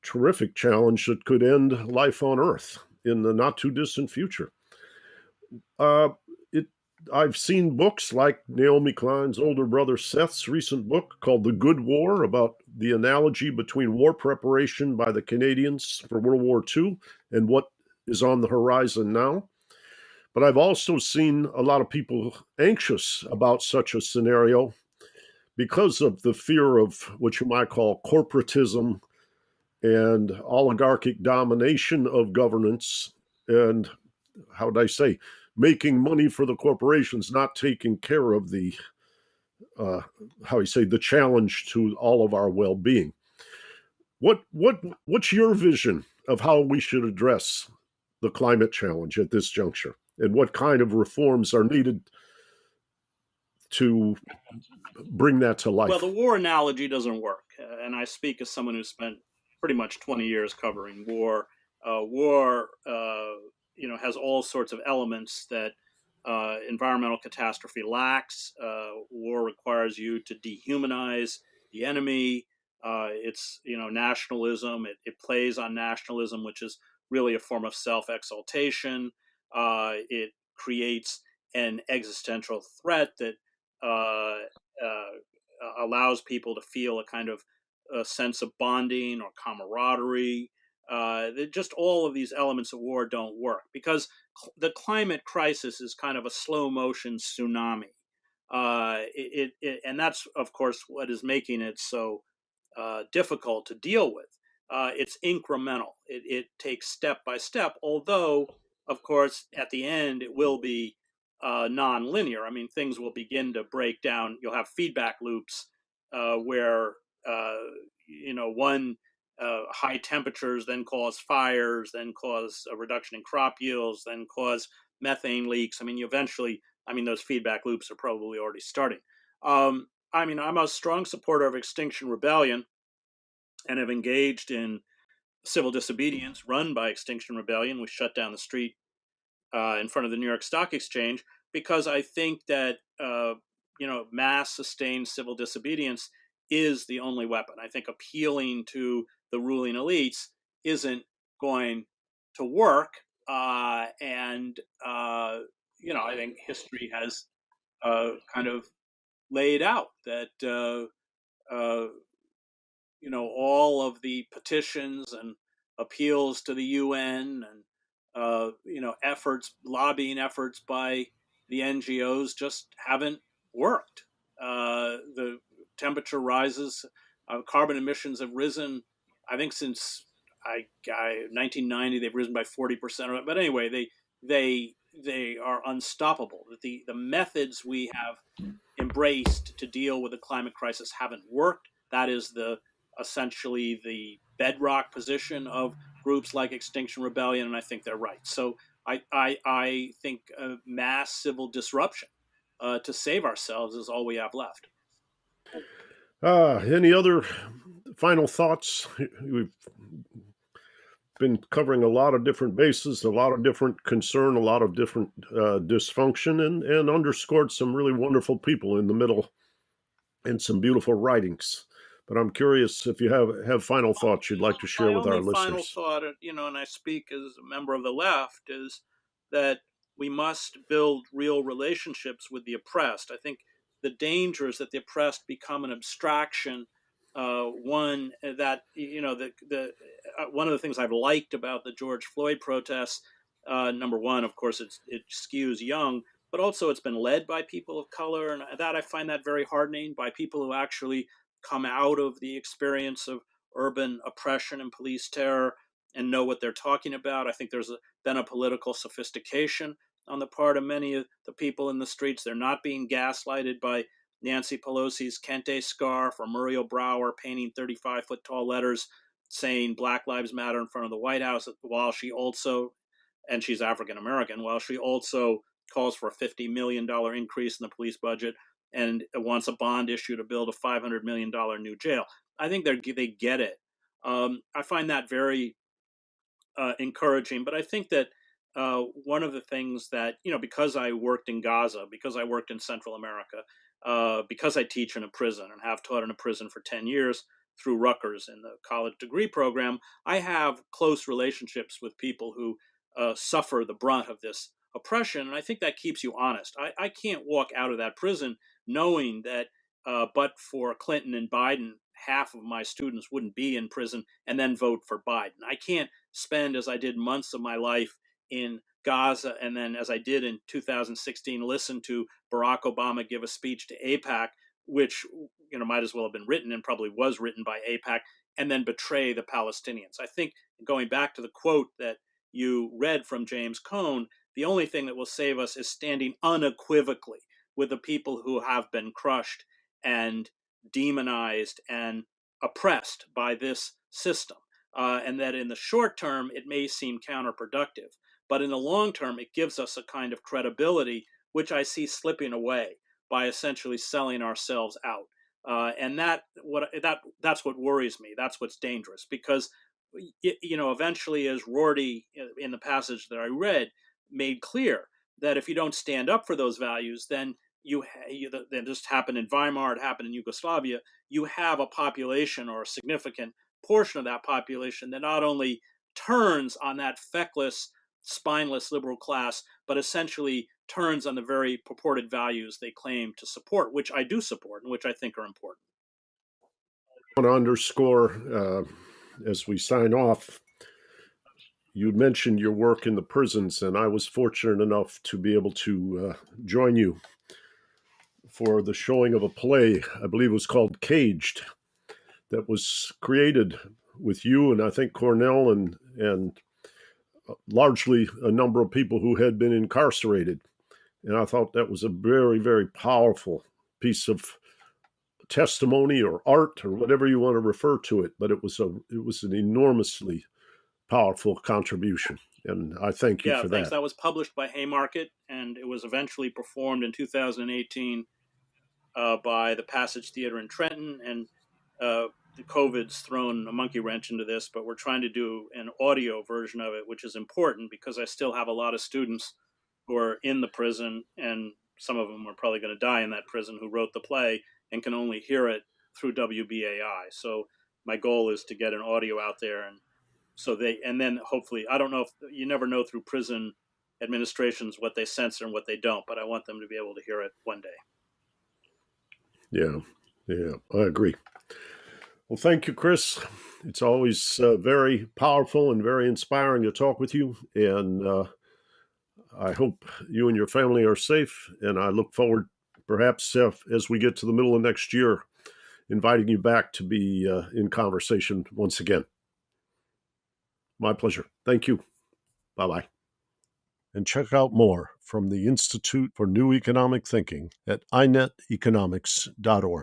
terrific challenge that could end life on Earth in the not too distant future. I've seen books like Naomi Klein's older brother Seth's recent book called The Good War, about the analogy between war preparation by the Canadians for World War II and what is on the horizon now. But I've also seen a lot of people anxious about such a scenario because of the fear of what you might call corporatism and oligarchic domination of governance, and how would I say, making money for the corporations, not taking care of the uh, how you say, the challenge to all of our well-being. What's your vision of how we should address the climate challenge at this juncture, and what kind of reforms are needed to bring that to Well, life? the war analogy doesn't work, and I speak as someone who spent pretty much 20 years covering war. War, has all sorts of elements that environmental catastrophe lacks. War requires you to dehumanize the enemy. It's nationalism. It plays on nationalism, which is really a form of self-exaltation. It creates an existential threat that uh, allows people to feel a kind of a sense of bonding or camaraderie. Just all of these elements of war don't work because the climate crisis is kind of a slow motion tsunami. And that's, of course, what is making it so difficult to deal with. It's incremental, it takes step by step, although, of course, at the end, it will be non-linear. I mean, things will begin to break down. You'll have feedback loops where uh, one high temperatures then cause fires, then cause a reduction in crop yields, then cause methane leaks. I mean, those feedback loops are probably already starting. I'm a strong supporter of Extinction Rebellion and have engaged in civil disobedience run by Extinction Rebellion. We shut down the street in front of the New York Stock Exchange because I think that mass sustained civil disobedience is the only weapon. I think appealing to the ruling elites isn't going to work, and I think history has kind of laid out that uh, all of the petitions and appeals to the UN and lobbying efforts by the NGOs just haven't worked. The temperature rises, carbon emissions have risen. I think since 1990 they've risen by 40%. But anyway, they are unstoppable. The methods we have embraced to deal with the climate crisis haven't worked. That is essentially the bedrock position of groups like Extinction Rebellion, and I think they're right. So I think mass civil disruption to save ourselves is all we have left. Any other final thoughts? We've been covering a lot of different bases, a lot of different concern, a lot of different dysfunction, and underscored some really wonderful people in the middle and some beautiful writings. But I'm curious if you have final thoughts you'd like to share My with only our final listeners. thought, and I speak as a member of the left, is that we must build real relationships with the oppressed. I think the danger is that the oppressed become an abstraction. One that the one of the things I've liked about the George Floyd protests, number one, of course, it skews young, but also it's been led by people of color, and that I find that very heartening, by people who actually come out of the experience of urban oppression and police terror and know what they're talking about. I think been a political sophistication on the part of many of the people in the streets. They're not being gaslighted by Nancy Pelosi's Kente scarf or Muriel Brower painting 35-foot tall letters saying Black Lives Matter in front of the White House, while she also, and she's African American, while she also calls for a $50 million increase in the police budget and wants a bond issue to build a $500 million new jail. I think they get it. I find that very encouraging. But I think that one of the things that, because I worked in Gaza, because I worked in Central America, because I teach in a prison and have taught in a prison for 10 years through Rutgers in the college degree program, I have close relationships with people who suffer the brunt of this oppression. And I think that keeps you honest. I can't walk out of that prison knowing that but for Clinton and Biden, half of my students wouldn't be in prison and then vote for Biden. I can't spend, as I did, months of my life in Gaza, and then, as I did in 2016, listen to Barack Obama give a speech to AIPAC, which might as well have been written and probably was written by AIPAC, and then betray the Palestinians. I think, going back to the quote that you read from James Cone, the only thing that will save us is standing unequivocally with the people who have been crushed and demonized and oppressed by this system. And that in the short term, it may seem counterproductive, but in the long term, it gives us a kind of credibility, which I see slipping away by essentially selling ourselves out. And that's what worries me. That's what's dangerous, because eventually, as Rorty in the passage that I read made clear, that if you don't stand up for those values, then that just happened in Weimar, it happened in Yugoslavia, you have a population, or a significant portion of that population, that not only turns on that feckless, spineless liberal class, but essentially turns on the very purported values they claim to support, which I do support and which I think are important. I want to underscore, as we sign off, you mentioned your work in the prisons, and I was fortunate enough to be able to join you for the showing of a play, I believe it was called Caged, that was created with you and I think Cornell and largely a number of people who had been incarcerated. And I thought that was a very, very powerful piece of testimony or art or whatever you want to refer to it. But it was an enormously powerful contribution. And I thank you for thanks. that. That was published by Haymarket, and it was eventually performed in 2018 by the Passage Theater in Trenton. And the COVID's thrown a monkey wrench into this, but we're trying to do an audio version of it, which is important because I still have a lot of students who are in the prison, and some of them are probably going to die in that prison, who wrote the play and can only hear it through WBAI. So my goal is to get an audio out there, and then hopefully, I don't know, if you never know through prison administrations what they censor and what they don't, but I want them to be able to hear it one day. Yeah, I agree. Well, thank you, Chris. It's always very powerful and very inspiring to talk with you. And I hope you and your family are safe. And I look forward, perhaps as we get to the middle of next year, inviting you back to be in conversation once again. My pleasure. Thank you. Bye-bye. And check out more from the Institute for New Economic Thinking at ineteconomics.org.